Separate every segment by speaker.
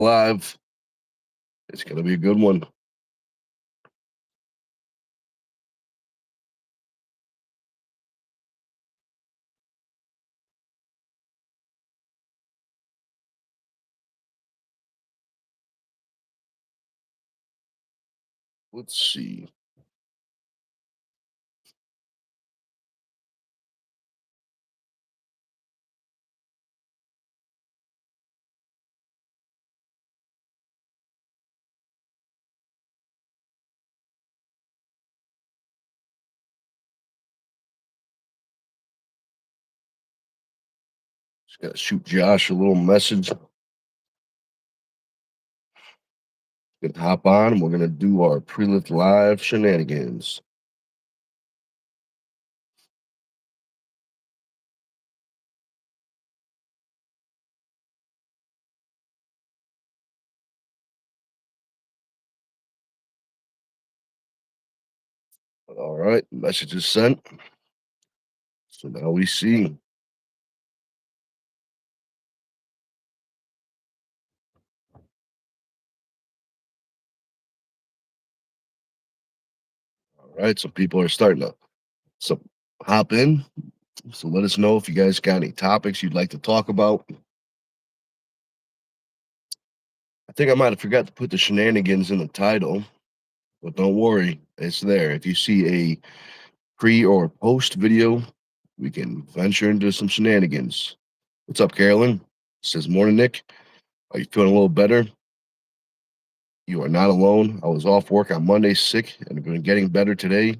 Speaker 1: live. It's going to be a good one. Let's see. Just got to shoot Josh a little message. Gonna hop on and we're going to do our pre-lift live shenanigans. All right, message is sent. So now we see. All right, so people are starting to hop in. So let us know if you guys got any topics you'd like to talk about. I think I might have forgot to put the shenanigans in the title, but don't worry, it's there. If you see a pre or post video, we can venture into some shenanigans. What's up, Carolyn? Says, morning, Nick. Are you feeling a little better? You are not alone. I was off work on Monday sick and have been getting better today.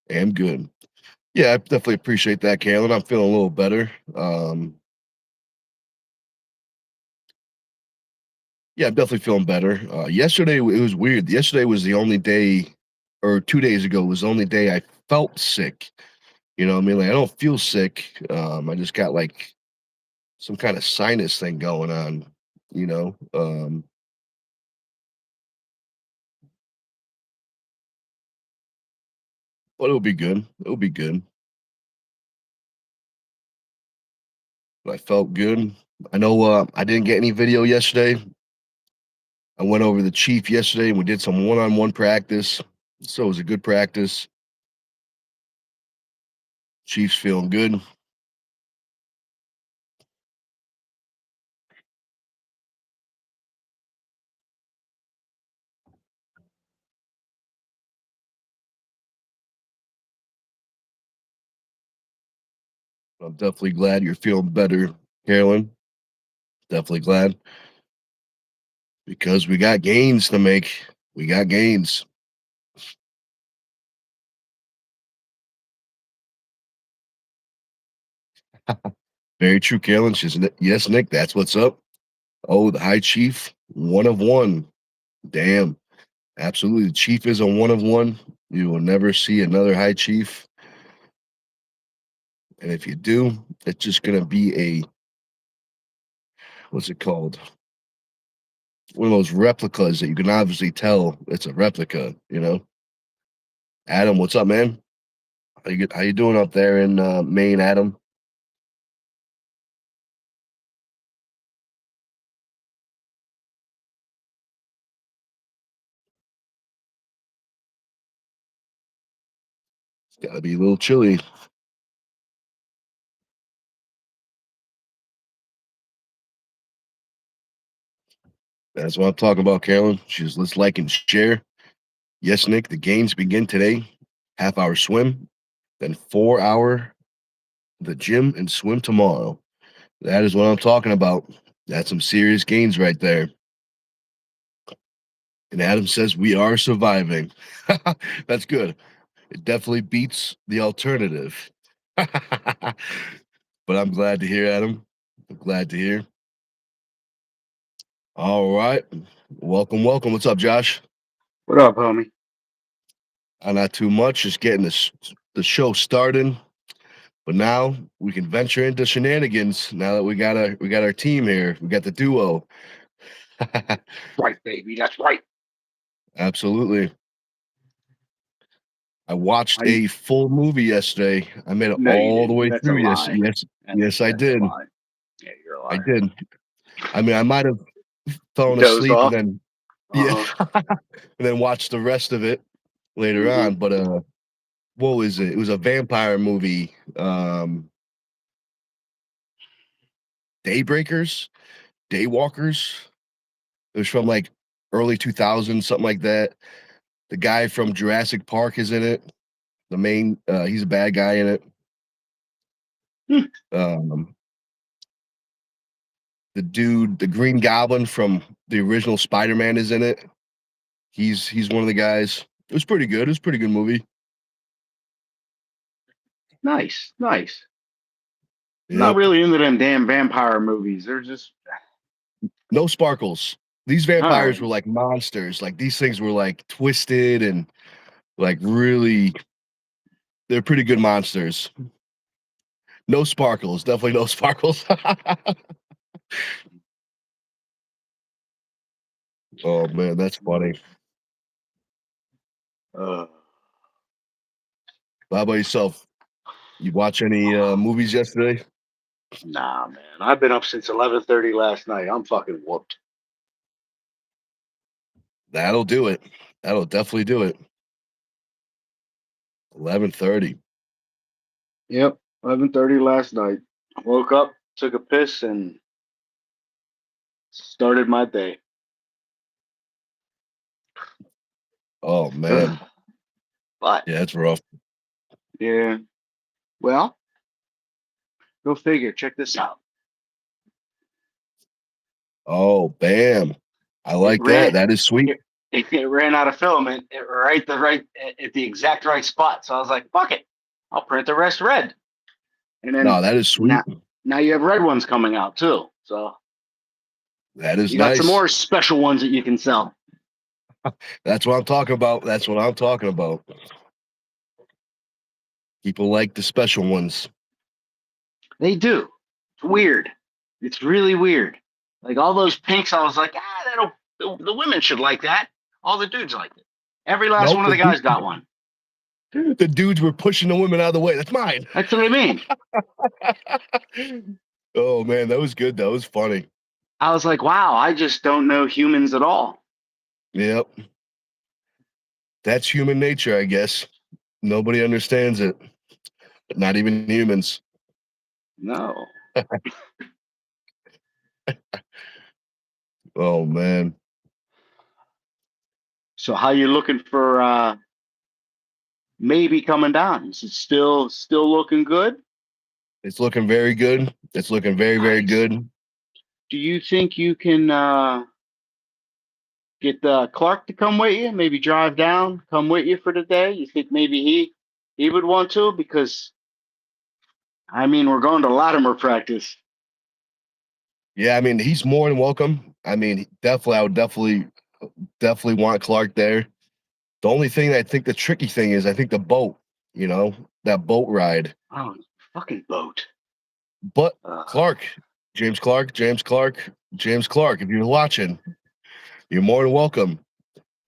Speaker 1: Am good. Yeah, I definitely appreciate that, Carolyn. I'm feeling a little better. Yeah, I'm definitely feeling better. Yesterday, it was weird. Yesterday was the only day, or 2 days ago, was the only day I felt sick. You know what I mean? Like, I don't feel sick. I just got like some kind of sinus thing going on, you know. But it'll be good. It'll be good. But I felt good. I know I didn't get any video yesterday. I went over the Chief yesterday and we did some one-on-one practice. So it was a good practice. Chief's feeling good. I'm definitely glad you're feeling better, Carolyn. Definitely glad because we got gains to make. We got gains. Very true, Carolyn. Yes, Nick, that's what's up. Oh, the High Chief, one of one. Damn. Absolutely. The Chief is a one of one. You will never see another High Chief. And if you do, it's just going to be what's it called? One of those replicas that you can obviously tell it's a replica, you know? Adam, what's up, man? How you doing up there in Maine, Adam? It's got to be a little chilly. That's what I'm talking about, Carolyn. She's let's like and share. Yes, Nick, the games begin today. Half-hour swim, then 4 hour the gym and swim tomorrow. That is what I'm talking about. That's some serious gains right there. And Adam says we are surviving. That's good. It definitely beats the alternative. But I'm glad to hear, Adam. I'm glad to hear. All right. Welcome, welcome. What's up, Josh?
Speaker 2: What up, homie?
Speaker 1: Not too much. Just getting the show started. But now we can venture into shenanigans. Now that we got our team here, we got the duo.
Speaker 2: Right, baby. That's right.
Speaker 1: Absolutely. I watched
Speaker 2: I
Speaker 1: a full movie yesterday. I made it
Speaker 2: No, you
Speaker 1: all the
Speaker 2: didn't.
Speaker 1: way
Speaker 2: That's a
Speaker 1: through. Yes,
Speaker 2: lie.
Speaker 1: yes, yes, I
Speaker 2: That's a
Speaker 1: did.
Speaker 2: lie. Yeah, you're a
Speaker 1: I
Speaker 2: liar.
Speaker 1: did. I mean, I might have. falling
Speaker 2: Dozed
Speaker 1: asleep, and
Speaker 2: off.
Speaker 1: then yeah,
Speaker 2: Uh-huh.
Speaker 1: and then watched the rest of it later
Speaker 2: Hmm.
Speaker 1: on. But what was it? It was a vampire movie. Daybreakers, Daywalkers. It was from like early 2000s, something like that. The guy from Jurassic Park is in it. The main, he's a bad guy in it.
Speaker 2: Hmm.
Speaker 1: Um, the dude, the Green Goblin from the original Spider-Man is in it. He's one of the guys. It was pretty good. It was a pretty good movie.
Speaker 2: Nice, nice. I'm not
Speaker 1: Yep.
Speaker 2: really into them damn vampire movies. They're just
Speaker 1: No sparkles. These
Speaker 2: all
Speaker 1: vampires
Speaker 2: right.
Speaker 1: were like monsters. Like these things were like twisted and like really, they're pretty good monsters. No sparkles. Definitely no sparkles. Oh man, that's funny.
Speaker 2: Uh,
Speaker 1: How about yourself? You watch any movies yesterday?
Speaker 2: nah, man. I've been up since 11:30 last night. I'm fucking whooped.
Speaker 1: That'll do it. That'll definitely do it. 11:30.
Speaker 2: Yep, 11:30 last night. Woke up, took a piss, and started my day.
Speaker 1: Oh
Speaker 2: Ugh.
Speaker 1: man.
Speaker 2: But
Speaker 1: Yeah, it's rough.
Speaker 2: yeah, well, go figure. Check this out.
Speaker 1: Oh, bam. I
Speaker 2: It
Speaker 1: like that.
Speaker 2: ran.
Speaker 1: That is sweet.
Speaker 2: It, it ran out of filament at the exact right spot. So I was like, "Fuck it, I'll print the rest red." And
Speaker 1: No,
Speaker 2: then
Speaker 1: that is sweet.
Speaker 2: now you have red ones coming out too. So
Speaker 1: That is
Speaker 2: you got some
Speaker 1: nice.
Speaker 2: more special ones that you can sell.
Speaker 1: That's what I'm talking about. That's what I'm talking about. People like the special ones.
Speaker 2: They do. It's weird. It's really weird. Like all those pinks, I was like, that'll the women should like that. All the dudes liked it. Every last
Speaker 1: Nope,
Speaker 2: one of the guys got one.
Speaker 1: the dudes were pushing the women out of the way. That's mine.
Speaker 2: That's what I mean.
Speaker 1: Oh man, that was good. That was funny.
Speaker 2: I was like, wow, I just don't know humans at all.
Speaker 1: Yep. That's human nature, I guess. Nobody understands it. Not even humans.
Speaker 2: No.
Speaker 1: Oh man.
Speaker 2: So how you looking for maybe coming down? Is it still looking good?
Speaker 1: It's looking very good. It's looking very, very
Speaker 2: Nice.
Speaker 1: good.
Speaker 2: Do you think you can get Clark to come with you? Maybe drive down, come with you for the day. You think maybe he would want to? Because I mean, we're going to Latimer practice.
Speaker 1: Yeah, I mean, he's more than welcome. I mean, definitely, I would definitely want Clark there. The only thing I think the tricky thing is, I think the boat, that boat ride.
Speaker 2: Oh, fucking boat.
Speaker 1: But
Speaker 2: Uh,
Speaker 1: Clark, James Clark, James Clark, James Clark, if you're watching, you're more than welcome.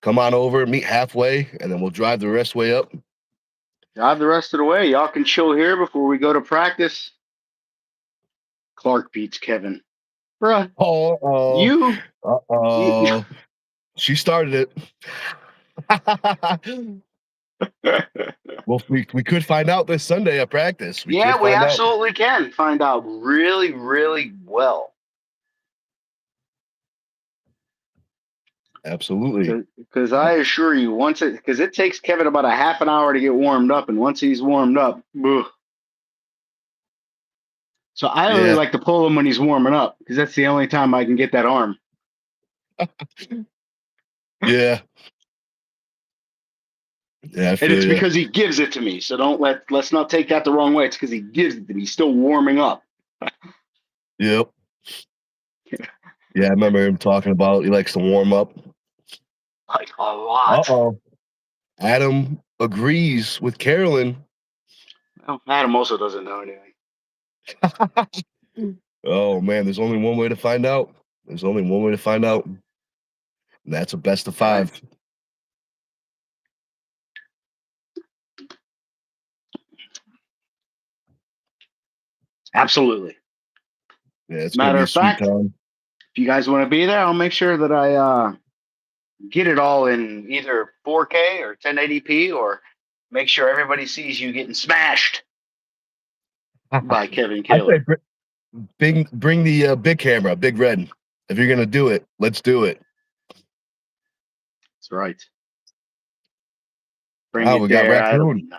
Speaker 1: Come on over, meet halfway, and then we'll drive the rest way up.
Speaker 2: drive the rest of the way. Y'all can chill here before we go to practice. Clark beats Kevin. Bruh,
Speaker 1: Oh,
Speaker 2: you, you
Speaker 1: she started it. Well, we could find out this Sunday at practice. We could
Speaker 2: yeah, we
Speaker 1: find out.
Speaker 2: absolutely can find out really, really well.
Speaker 1: Absolutely.
Speaker 2: Because I assure you, because it takes Kevin about a half an hour to get warmed up, and once he's warmed up, ugh. So I only
Speaker 1: Yeah.
Speaker 2: like to pull him when he's warming up because that's the only time I can get that arm.
Speaker 1: Yeah. Yeah, I
Speaker 2: And
Speaker 1: feel
Speaker 2: it's
Speaker 1: you.
Speaker 2: because he gives it to me. So let's not take that the wrong way. It's because he gives it to me. He's still warming up.
Speaker 1: Yep. Yeah, I remember him talking about he likes to warm up.
Speaker 2: Like a lot.
Speaker 1: Uh-oh. Adam agrees with Carolyn.
Speaker 2: Well, Adam also doesn't know anything.
Speaker 1: Oh man, there's only one way to find out. There's only one way to find out. And that's a best of
Speaker 2: Okay.
Speaker 1: 5.
Speaker 2: Absolutely.
Speaker 1: Yeah, it's gonna
Speaker 2: Matter
Speaker 1: be a
Speaker 2: of
Speaker 1: sweet
Speaker 2: fact,
Speaker 1: time.
Speaker 2: If you guys want to be there, I'll make sure that I get it all in either 4K or 1080p, or make sure everybody sees you getting smashed by Kevin
Speaker 1: I say
Speaker 2: Kaler.
Speaker 1: bring the big camera, big red. If you're gonna do it, let's do it.
Speaker 2: That's right. Bring
Speaker 1: Oh,
Speaker 2: it
Speaker 1: we got
Speaker 2: there.
Speaker 1: Raccoon.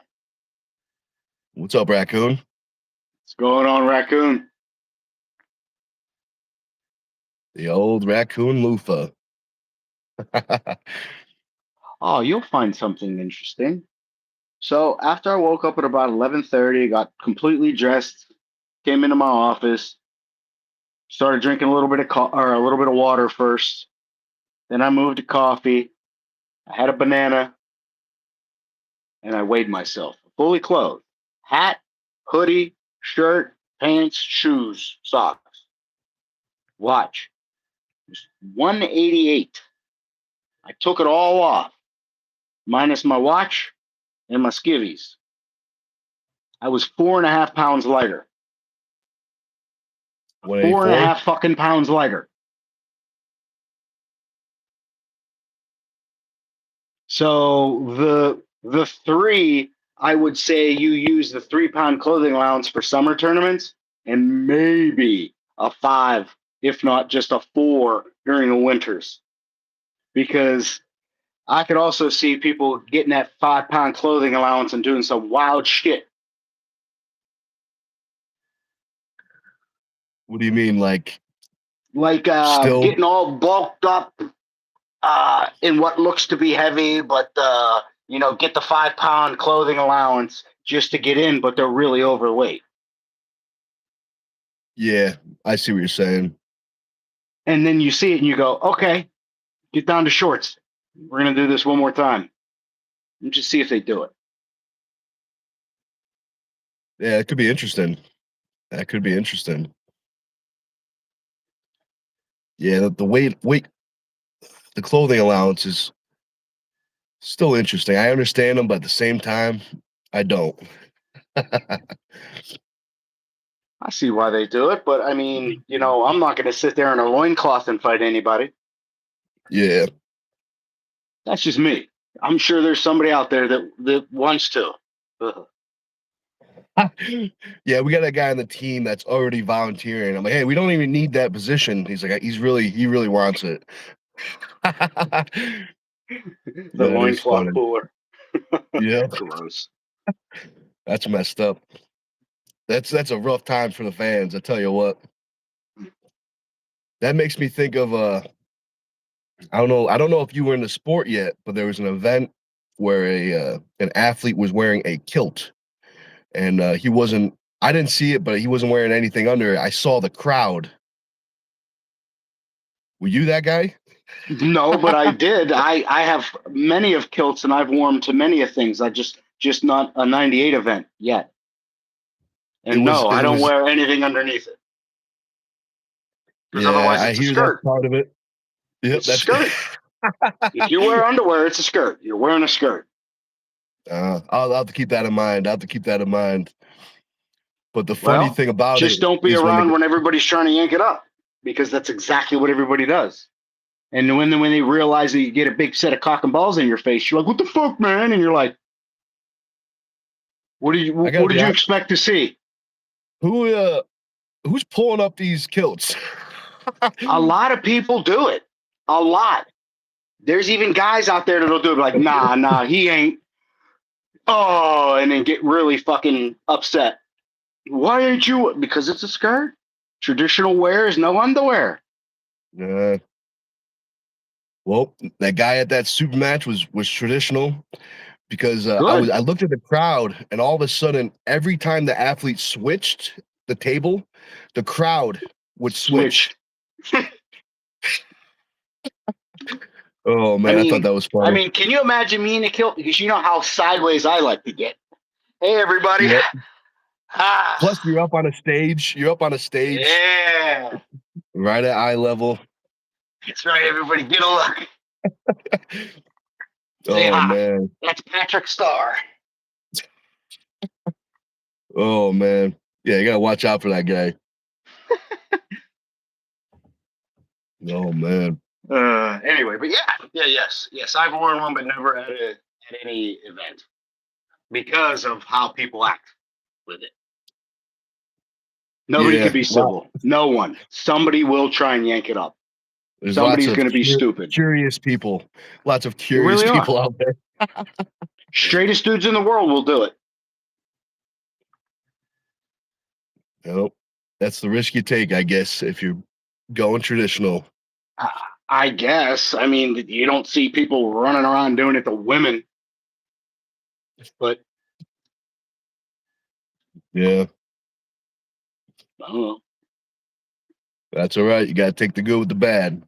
Speaker 1: What's up, Raccoon?
Speaker 2: What's going on, Raccoon?
Speaker 1: The old Raccoon loofah.
Speaker 2: Oh, you'll find something interesting. So after I woke up at about 11:30, got completely dressed, came into my office, started drinking a little bit of or a little bit of water first. Then I moved to coffee. I had a banana, and I weighed myself, fully clothed, hat, hoodie, shirt, pants, shoes, socks, watch. It was 188. I took it all off, minus my watch and my skivvies. I was 4.5 pounds lighter.
Speaker 1: 184.
Speaker 2: 4.5 fucking pounds lighter. So the three, I would say you use the 3 pound clothing allowance for summer tournaments, and maybe a 5, if not just a 4 during the winters. Because I could also see people getting that 5 pound clothing allowance and doing some wild shit.
Speaker 1: What do you mean, like
Speaker 2: Like
Speaker 1: still?
Speaker 2: getting all bulked up in what looks to be heavy, but get the 5 pound clothing allowance just to get in, but they're really overweight.
Speaker 1: Yeah, I see what you're saying.
Speaker 2: And then you see it and you go, okay, get down to shorts. We're gonna do this one more time. And just see if they do it.
Speaker 1: Yeah, it could be interesting. That could be interesting. Yeah, the weight, the clothing allowance is still interesting. I understand them, but at the same time, I don't.
Speaker 2: I see why they do it, but I mean, I'm not gonna sit there in a loincloth and fight anybody.
Speaker 1: Yeah.
Speaker 2: That's just me. I'm sure there's somebody out there that wants to. Ugh.
Speaker 1: Yeah, we got a guy on the team that's already volunteering. I'm like, hey, we don't even need that position. He's like, he really wants it.
Speaker 2: The
Speaker 1: That is
Speaker 2: loincloth
Speaker 1: funny.
Speaker 2: puller.
Speaker 1: Yeah,
Speaker 2: Gross.
Speaker 1: that's messed up. That's a rough time for the fans. I tell you what. That makes me think of I don't know if you were in the sport yet, but there was an event where an athlete was wearing a kilt, and he wasn't. I didn't see it, but he wasn't wearing anything under it. I saw the crowd. Were you that guy?
Speaker 2: No, but I did. I have many of kilts and I've worn to many of things. I just not a 98 event yet. And no, I
Speaker 1: It
Speaker 2: don't
Speaker 1: was
Speaker 2: wear anything underneath it. Because
Speaker 1: Yeah,
Speaker 2: otherwise
Speaker 1: I
Speaker 2: it's a
Speaker 1: hear that's
Speaker 2: skirt.
Speaker 1: part of it. Yep,
Speaker 2: It's a
Speaker 1: that's
Speaker 2: skirt. If you wear underwear, it's a skirt. You're wearing a skirt.
Speaker 1: I'll have to keep that in mind. I'll have to keep that in mind. But the funny
Speaker 2: Well,
Speaker 1: thing about
Speaker 2: just
Speaker 1: it
Speaker 2: don't be
Speaker 1: is
Speaker 2: around when everybody's trying to yank it up. Because that's exactly what everybody does. And when they realize that you get a big set of cock and balls in your face, you're like, "What the fuck, man?" And you're like,
Speaker 1: I gotta
Speaker 2: what
Speaker 1: be
Speaker 2: did you
Speaker 1: honest,
Speaker 2: expect to see?"
Speaker 1: who who's pulling up these kilts?
Speaker 2: A lot of people do it. A lot. There's even guys out there that'll do it like, nah, he ain't. Oh, and then get really fucking upset. Why ain't you? Because it's a skirt. Traditional wear is no underwear.
Speaker 1: uh, well, that guy at that super match was traditional because
Speaker 2: Good.
Speaker 1: I looked at the crowd and all of a sudden every time the athlete switched the table, the crowd would switch.
Speaker 2: Switched.
Speaker 1: Oh
Speaker 2: I
Speaker 1: man, I thought
Speaker 2: mean,
Speaker 1: that was funny.
Speaker 2: can you imagine me in a kilt? Because you know how sideways I like to get. Hey, everybody.
Speaker 1: Yep.
Speaker 2: Ah,
Speaker 1: Plus, you're up on a stage. You're up on a stage
Speaker 2: yeah.
Speaker 1: right at eye level.
Speaker 2: That's right, everybody. Get a look. Say
Speaker 1: Oh
Speaker 2: hi.
Speaker 1: man.
Speaker 2: That's Patrick Starr.
Speaker 1: Oh man. Yeah, you gotta watch out for that guy. Oh man.
Speaker 2: Anyway, but yes, I've worn one, but never at any event because of how people act with it. Nobody
Speaker 1: Yeah.
Speaker 2: could be civil. No one. Somebody will try and yank it up.
Speaker 1: There's lots
Speaker 2: Somebody's
Speaker 1: of
Speaker 2: going to be stupid.
Speaker 1: curious people. Lots of
Speaker 2: There
Speaker 1: curious
Speaker 2: really are.
Speaker 1: people out there.
Speaker 2: Straightest dudes in the world will do it.
Speaker 1: Nope. That's the risk you take, I guess, if you're going traditional.
Speaker 2: I guess. I mean, you don't see people running around doing it to women, but
Speaker 1: Yeah.
Speaker 2: I don't know.
Speaker 1: That's all right. You got to take the good with the bad.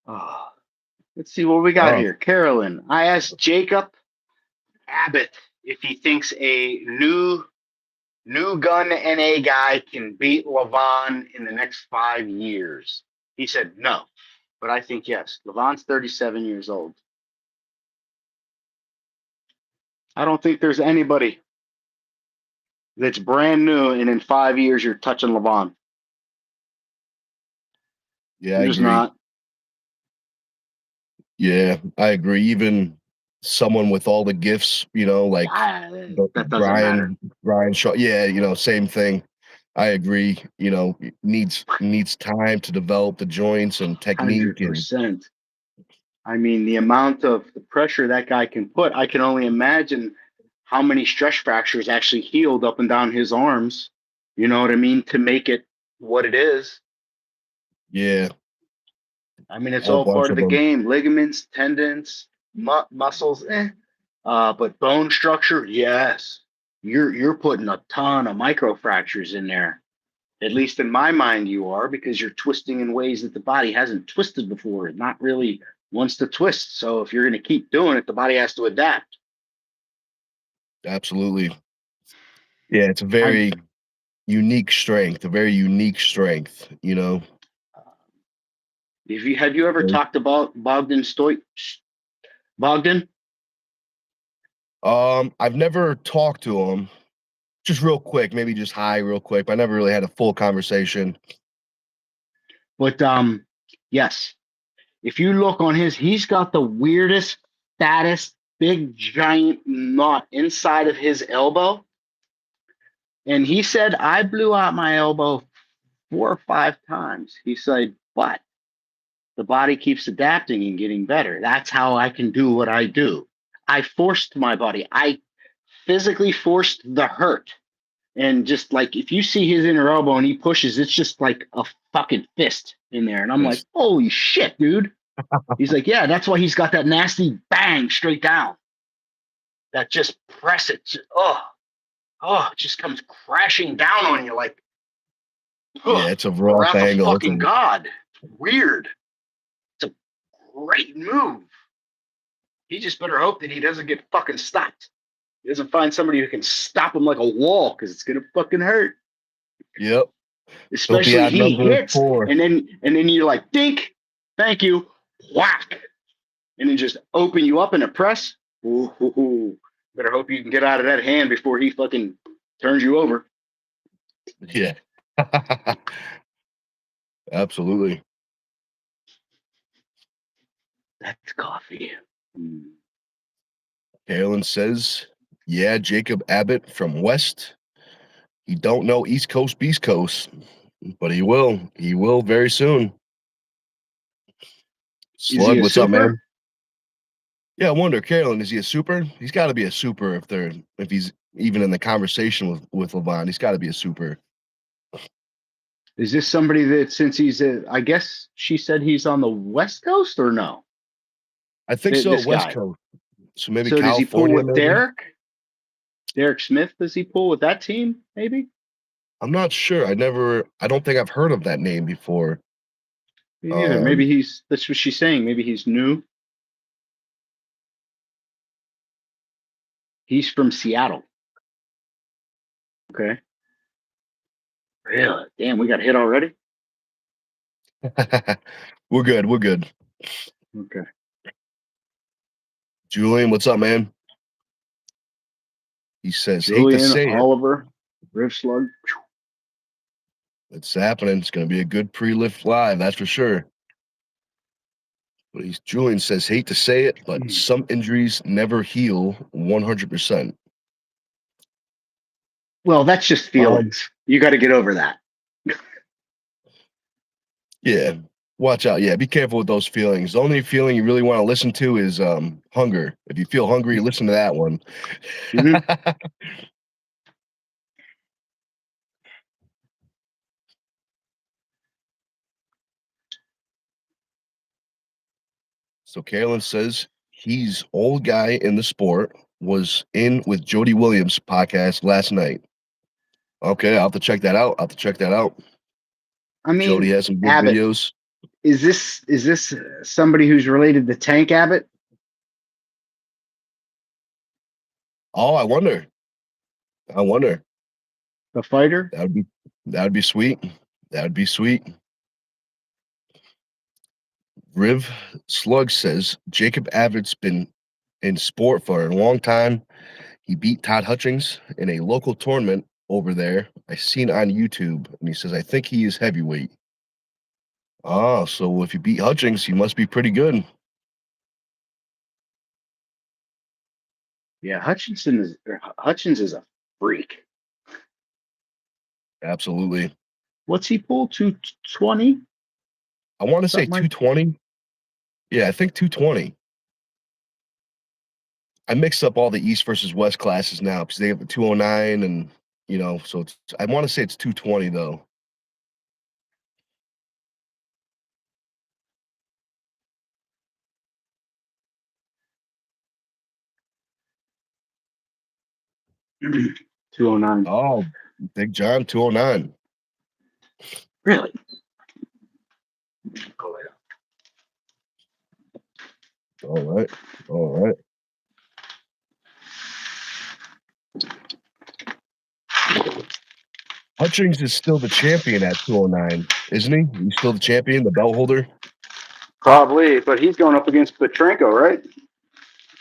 Speaker 2: Oh, let's see what we got
Speaker 1: Oh,
Speaker 2: here. Carolyn, I asked Jacob Abbott if he thinks a new gun NA guy can beat Levon in the next 5 years. He said no, but I think yes. Levon's 37 years old. I don't think there's anybody that's brand new and in 5 years you're touching Levon.
Speaker 1: yeah, I
Speaker 2: I'm just
Speaker 1: agree.
Speaker 2: not.
Speaker 1: Yeah, I agree. Even someone with all the gifts, like
Speaker 2: That doesn't matter.
Speaker 1: Brian Shaw. Yeah, same thing. I agree. Needs time to develop the joints and technique, and
Speaker 2: 100%. I mean, the amount of the pressure that guy can put, I can only imagine how many stress fractures actually healed up and down his arms. You know what I mean? To make it what it is.
Speaker 1: yeah,
Speaker 2: I mean, it's
Speaker 1: whole
Speaker 2: all
Speaker 1: bunch
Speaker 2: part of
Speaker 1: of
Speaker 2: the
Speaker 1: them.
Speaker 2: game. Ligaments, tendons, muscles, but bone structure, yes. You're putting a ton of microfractures in there. At least in my mind, you are, because you're twisting in ways that the body hasn't twisted before. It not really wants to twist. So if you're going to keep doing it, the body has to adapt.
Speaker 1: Absolutely. Yeah, it's a
Speaker 2: I
Speaker 1: very unique strength. A very unique strength.
Speaker 2: if you Have you ever talked about Bogdan?
Speaker 1: I've never talked to him. Just real quick, maybe just hi, real quick. But I never really had a full conversation.
Speaker 2: But yes, if you look on he's got the weirdest, fattest, big giant knot inside of his elbow. And he said, I blew out my elbow 4 or 5 times. He said, but the body keeps adapting and getting better. That's how I can do what I do. I forced my body. I physically forced the hurt. And just like if you see his inner elbow and he pushes, it's just like a fucking fist in there. And I'm like,
Speaker 1: It's-
Speaker 2: holy shit, dude. He's like, yeah, that's why he's got that nasty bang straight down. That just press it. It just comes crashing down on you like
Speaker 1: yeah, it's a
Speaker 2: the
Speaker 1: rough
Speaker 2: wrath of
Speaker 1: angle.
Speaker 2: fucking God. Weird. It's a great move. He just better hope that he doesn't get fucking stopped. He doesn't find somebody who can stop him like a wall because it's gonna fucking hurt.
Speaker 1: Yep. Hope he
Speaker 2: Especially he
Speaker 1: outnumbers
Speaker 2: hits
Speaker 1: four.
Speaker 2: and then you're like, dink, thank you, whack, and then just open you up in a press. Ooh. Better hope you can get out of that hand before he fucking turns you over.
Speaker 1: Yeah. Absolutely.
Speaker 2: That's coffee.
Speaker 1: Carolyn says, yeah, Jacob Abbott from West. He don't know East Coast, Beast Coast, but he will. He will very soon.
Speaker 2: Is he
Speaker 1: Slug,
Speaker 2: a
Speaker 1: what's up,
Speaker 2: super?
Speaker 1: man? Yeah, I wonder, Carolyn, is he a super? He's got to be a super if he's even in the conversation with Levon. He's got to be a super.
Speaker 2: Is this somebody that since I guess she said he's on the West Coast or no?
Speaker 1: I think so,
Speaker 2: This
Speaker 1: West
Speaker 2: guy.
Speaker 1: Coast. So maybe
Speaker 2: So does he pull
Speaker 1: California,
Speaker 2: with
Speaker 1: maybe.
Speaker 2: Derek Smith, does he pull with that team? Maybe.
Speaker 1: I'm not sure. I don't think I've heard of that name before.
Speaker 2: Me neither.
Speaker 1: Um,
Speaker 2: Maybe that's what she's saying. Maybe he's new. He's from Seattle. Okay. Really? Damn, we got hit already?
Speaker 1: we're good. We're good.
Speaker 2: Okay.
Speaker 1: Julian, what's up, man? He says, hate to
Speaker 2: Julian,
Speaker 1: say it.
Speaker 2: Oliver, Riv Slug.
Speaker 1: It's happening. It's going to be a good pre-lift live, that's for sure. But Julian says, hate to say it, but some injuries never heal 100%.
Speaker 2: Well, that's just feelings. You got to get over that.
Speaker 1: Yeah. Watch out. Yeah, be careful with those feelings. The only feeling you really want to listen to is hunger. If you feel hungry, listen to that one.
Speaker 2: Mm-hmm.
Speaker 1: So Carolyn says he's old guy in the sport, was in with Jody Williams podcast last night. Okay, I'll have to check that out.
Speaker 2: I
Speaker 1: Jody
Speaker 2: mean,
Speaker 1: has some good
Speaker 2: Abbott.
Speaker 1: videos.
Speaker 2: Is this somebody who's related to Tank Abbott?
Speaker 1: Oh, I wonder.
Speaker 2: The fighter?
Speaker 1: That'd be sweet. That'd be sweet. Riv Slug says Jacob Abbott's been in sport for a long time. He beat Todd Hutchings in a local tournament over there. I seen on YouTube, and he says I think he is heavyweight. Ah, so if you beat Hutchings, he must be pretty good.
Speaker 2: Yeah, Hutchins is a freak.
Speaker 1: Absolutely.
Speaker 2: What's he pull? 220?
Speaker 1: I want to say
Speaker 2: Something like
Speaker 1: 220. Yeah, I think 220. I mixed up all the East versus West classes now because they have the 209 and so I want to say it's 220 though.
Speaker 2: that. 209.
Speaker 1: Oh, Big John 209.
Speaker 2: Really?
Speaker 1: All right. All right. Hutchings is still the champion at 209, isn't he? He's still the champion, the belt holder.
Speaker 2: Probably, but he's going up against Petrenko, right?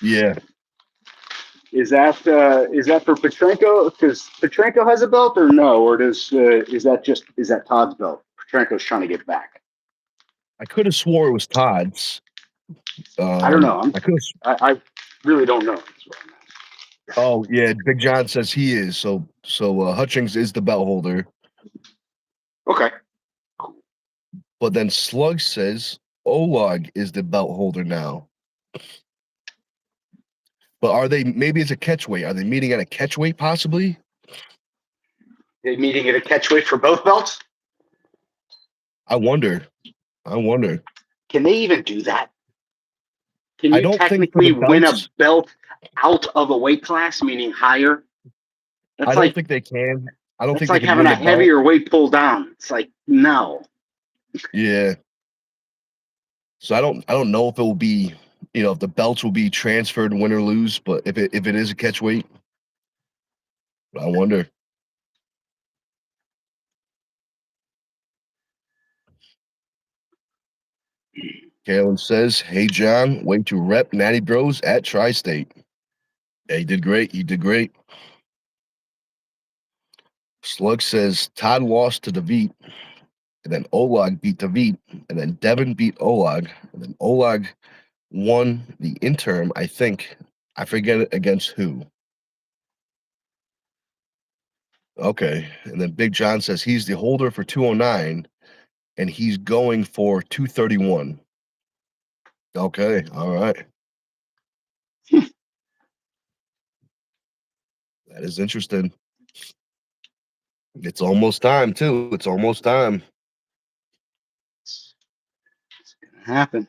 Speaker 1: Yeah.
Speaker 2: Is that for Petrenko? Because Petrenko has a belt, or no? Or is that Todd's belt? Petrenko's trying to get back.
Speaker 1: I could have swore it was Todd's.
Speaker 2: I don't know.
Speaker 1: I could have.
Speaker 2: I really don't know.
Speaker 1: Oh yeah, Big John says he is. So Hutchings is the belt holder,
Speaker 2: Okay.
Speaker 1: but then Slug says Olag is the belt holder now. But are they maybe it's a catchweight? Are they meeting at a catchweight possibly?
Speaker 2: They meeting at a catchweight for both belts?
Speaker 1: I wonder.
Speaker 2: Can they even do that? Can
Speaker 1: I
Speaker 2: you
Speaker 1: don't think for the
Speaker 2: technically win a
Speaker 1: belts.
Speaker 2: belt out of a weight class, meaning higher?
Speaker 1: I
Speaker 2: That's
Speaker 1: don't
Speaker 2: like
Speaker 1: think they can. I don't
Speaker 2: that's
Speaker 1: think they
Speaker 2: like
Speaker 1: can
Speaker 2: having
Speaker 1: win
Speaker 2: a
Speaker 1: the belt.
Speaker 2: heavier weight pulled down. It's like no.
Speaker 1: Yeah. So I don't know if it will be, if the belts will be transferred win or lose, but if it is a catch weight, I wonder. Kalen says, "Hey John, way to rep Natty Bros at Tri-State." Yeah, he did great. He did great. Slug says Todd lost to David, and then Olag beat David, and then Devin beat Olag, and then Olag won the interim. I think I forget against who. Okay, and then Big John says he's the holder for 209, and he's going for 231. Okay, all right. That is interesting. It's almost time too. It's almost time.
Speaker 2: It's gonna happen.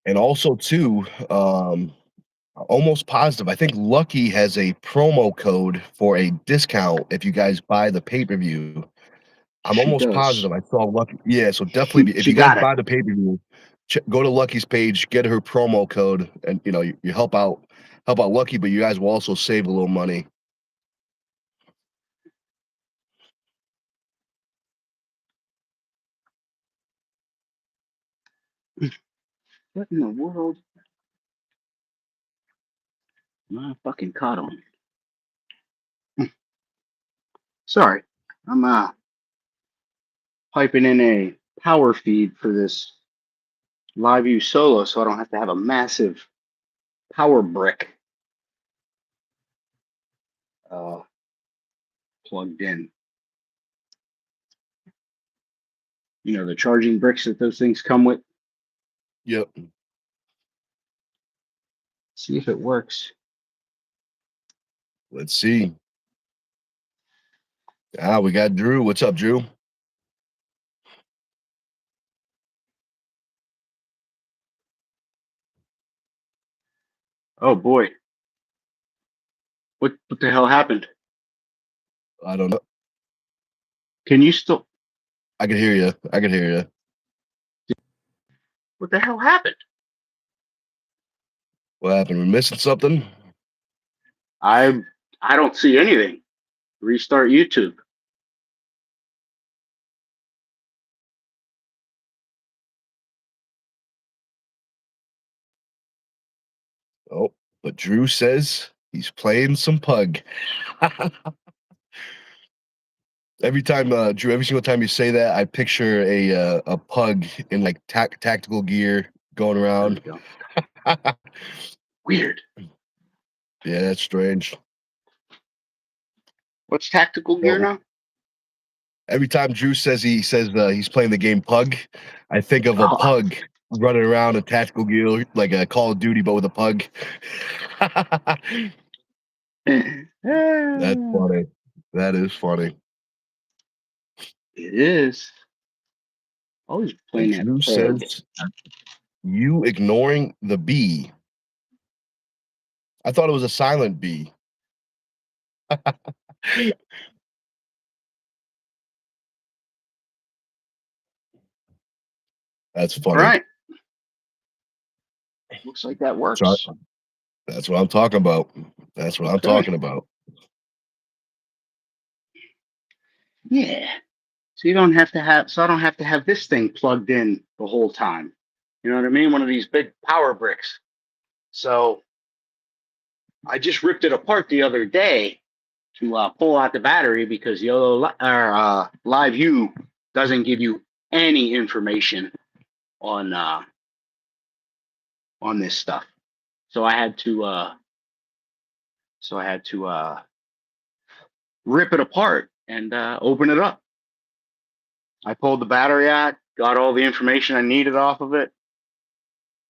Speaker 1: And also too, almost positive. I think Lucky has a promo code for a discount if you guys buy the pay-per-view. I'm
Speaker 2: She
Speaker 1: almost
Speaker 2: does.
Speaker 1: positive I saw Lucky. Yeah, so definitely if
Speaker 2: She
Speaker 1: you guys
Speaker 2: got it.
Speaker 1: buy the pay-per-view, go to Lucky's page, get her promo code, and you help out Lucky, but you guys will also save a little money.
Speaker 2: What in the world? I fucking caught on. Sorry. I'm piping in a power feed for this Live View Solo so I don't have to have a massive power brick plugged in. You know, the charging bricks that those things come with.
Speaker 1: Yep.
Speaker 2: See if it works.
Speaker 1: Let's see. We got Drew. What's up, Drew?
Speaker 2: Oh boy. What the hell happened?
Speaker 1: I don't know.
Speaker 2: Can you still?
Speaker 1: I can hear you. I can hear you.
Speaker 2: What the hell happened?
Speaker 1: What happened? We missing something?
Speaker 2: I don't see anything. Restart YouTube.
Speaker 1: Oh, but Drew says he's playing some pug. Every time, Drew, every single time you say that, I picture a pug in like tactical gear going
Speaker 2: There we
Speaker 1: around.
Speaker 2: go.
Speaker 1: Yeah,
Speaker 2: Weird.
Speaker 1: that's strange.
Speaker 2: What's tactical gear
Speaker 1: Oh,
Speaker 2: now?
Speaker 1: every time Drew says he's playing the game pug, I think of a
Speaker 2: Oh.
Speaker 1: pug running around in tactical gear like a Call of Duty, but with a pug. That's funny. That is funny.
Speaker 2: It is. Always
Speaker 1: And
Speaker 2: playing that
Speaker 1: Drew
Speaker 2: pug.
Speaker 1: says, "You ignoring the B." I thought it was a silent B. That's
Speaker 2: All
Speaker 1: funny.
Speaker 2: right. Looks like that
Speaker 1: So
Speaker 2: works.
Speaker 1: that's what I'm talking about. That's what I'm
Speaker 2: Okay.
Speaker 1: talking about.
Speaker 2: Yeah. So you don't have to have. So I don't have to have this thing plugged in the whole time. You know what I mean? One of these big power bricks. So I just ripped it apart the other day to pull out the battery because Live U doesn't give you any information on this stuff. So I had to rip it apart and open it up. I pulled the battery out, got all the information I needed off of it.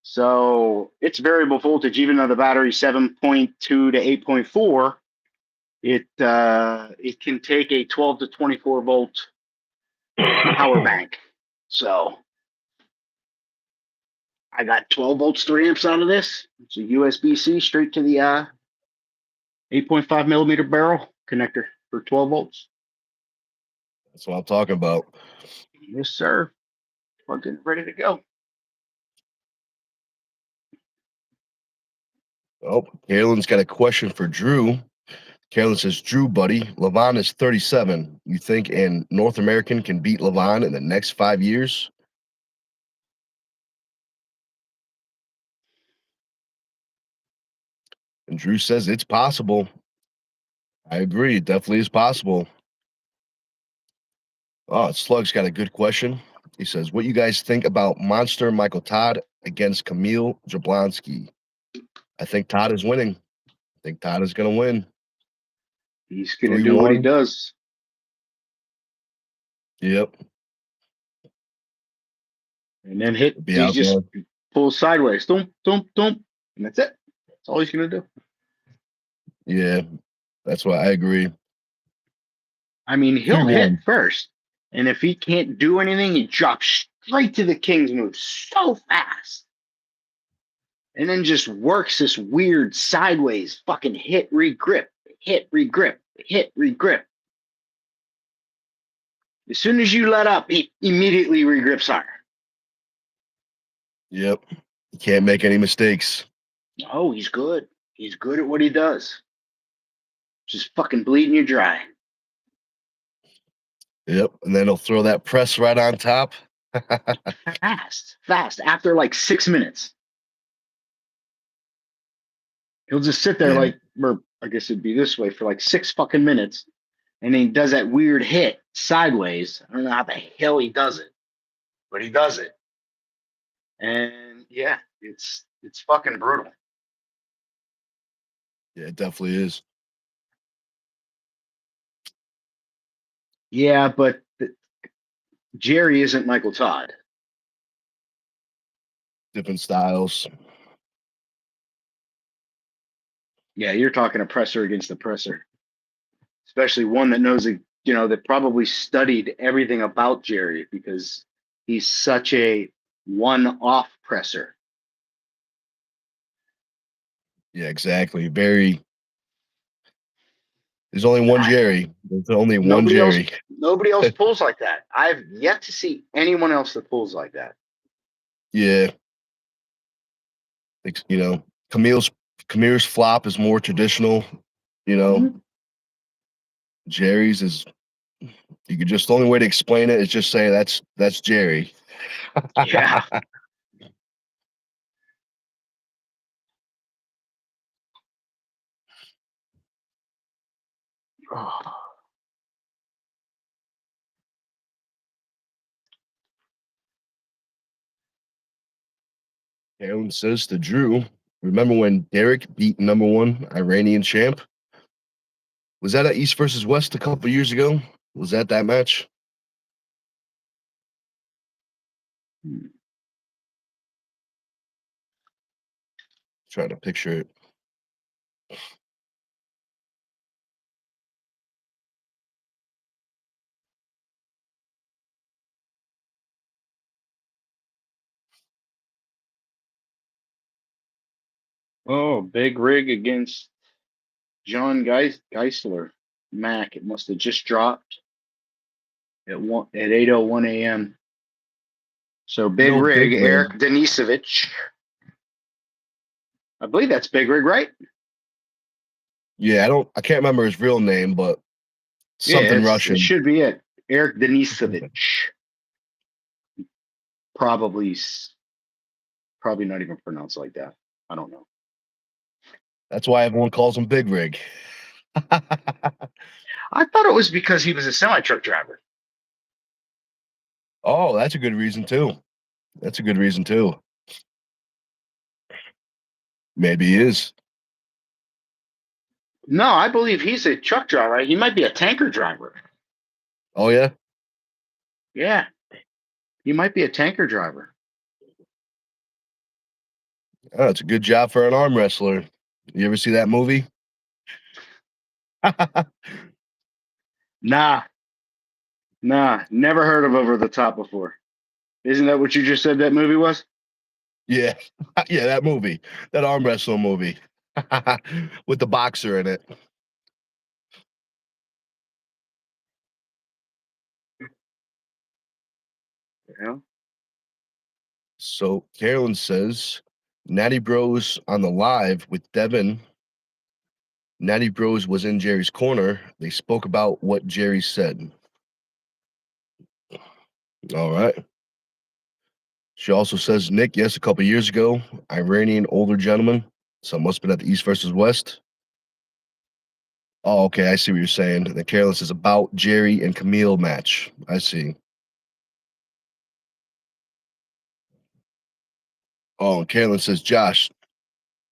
Speaker 2: So it's variable voltage, even though the battery's 7.2 to 8.4. It can take a 12 to 24 volt power bank. So I got 12 volts, 3 amps out of this. It's a USB-C straight to the 8.5 millimeter barrel connector for 12 volts.
Speaker 1: That's what I'm talking about.
Speaker 2: Yes, sir. Plugged in, ready to go.
Speaker 1: Oh, Kalen's got a question for Drew. Kalen says, Drew, buddy, Levon is 37. You think an North American can beat Levon in the next 5 years? And Drew says it's possible. I agree. It definitely is possible. Oh, Slug's got a good question. He says, what you guys think about Monster Michael Todd against Camille Jablonski? I think Todd is winning. I think Todd is going to win.
Speaker 2: He's going to do what he
Speaker 1: 3-1.
Speaker 2: does.
Speaker 1: Yep.
Speaker 2: And then
Speaker 1: Be
Speaker 2: he
Speaker 1: out there.
Speaker 2: just pulls sideways. Thump, thump, thump. And that's it. That's all he's going to do.
Speaker 1: Yeah, that's what I agree.
Speaker 2: I mean, he'll hit
Speaker 1: 3-1.
Speaker 2: first. And if he can't do anything, he drops straight to the king's move so fast. And then just works this weird sideways fucking hit, regrip, hit, regrip, hit, regrip. As soon as you let up, he immediately regrips higher.
Speaker 1: Yep. You can't make any mistakes.
Speaker 2: Oh, he's good. He's good at what he does. Just fucking bleeding you dry.
Speaker 1: Yep. And then he'll throw that press right on top.
Speaker 2: Fast. After like 6 minutes. He'll just sit there
Speaker 1: Yeah.
Speaker 2: or I guess it'd be this way for like 6 fucking minutes. And then he does that weird hit. sideways. I don't know how the hell he does it, but he does it. And yeah, it's fucking brutal.
Speaker 1: Yeah, it definitely is.
Speaker 2: Yeah, but Jerry isn't Michael Todd.
Speaker 1: Different styles.
Speaker 2: Yeah, you're talking oppressor against oppressor, especially one that knows, that probably studied everything about Jerry because he's such a one-off presser.
Speaker 1: Yeah, exactly. Very. There's only one Jerry. There's only one
Speaker 2: Nobody else,
Speaker 1: Jerry.
Speaker 2: nobody else pulls like that. I've yet to see anyone else that pulls like that.
Speaker 1: Yeah. Camille's flop is more traditional.
Speaker 2: Mhm.
Speaker 1: Jerry's is you could just the only way to explain it is just say that's Jerry.
Speaker 2: Yeah. Oh.
Speaker 1: Carolyn says to Drew, remember when Derek beat number one Iranian champ? Was that at East versus West a couple years ago? Was that match? Trying to picture it.
Speaker 2: Oh, big rig against John Geisler. Mac. It must have just dropped at 8:01 a.m. So
Speaker 1: You
Speaker 2: big
Speaker 1: know,
Speaker 2: rig,
Speaker 1: Big
Speaker 2: Eric
Speaker 1: Rig.
Speaker 2: Denisovich. I believe that's big rig, right?
Speaker 1: Yeah, I can't remember his real name, but
Speaker 2: Yeah,
Speaker 1: something
Speaker 2: it
Speaker 1: Russian.
Speaker 2: should be it. Eric Denisovich. Probably, probably not even pronounced like that. I don't know.
Speaker 1: That's why everyone calls him Big Rig.
Speaker 2: I thought it was because he was a semi truck driver.
Speaker 1: Oh, that's a good reason too. That's a good reason too. Maybe he is.
Speaker 2: No, I believe he's a truck driver. He might be a tanker driver.
Speaker 1: Oh yeah.
Speaker 2: Yeah, he might be a tanker driver.
Speaker 1: Oh, it's a good job for an arm wrestler. You ever see that movie?
Speaker 2: Nah, never heard of Over the Top before. Isn't that what you just said that movie was?
Speaker 1: Yeah, yeah, that movie, that arm wrestling movie, with the boxer in it.
Speaker 2: Yeah.
Speaker 1: So Carolyn says, Natty Bros on the live with Devin. Natty Bros was in Jerry's corner. They spoke about what Jerry said. All right. She also says, Nick, yes, a couple years ago, Iranian older gentleman. So it must have been at the East versus West. Oh, okay. I see what you're saying. The Carolyn says about Jerry and Camille match. I see. Oh, and Carolyn says, Josh,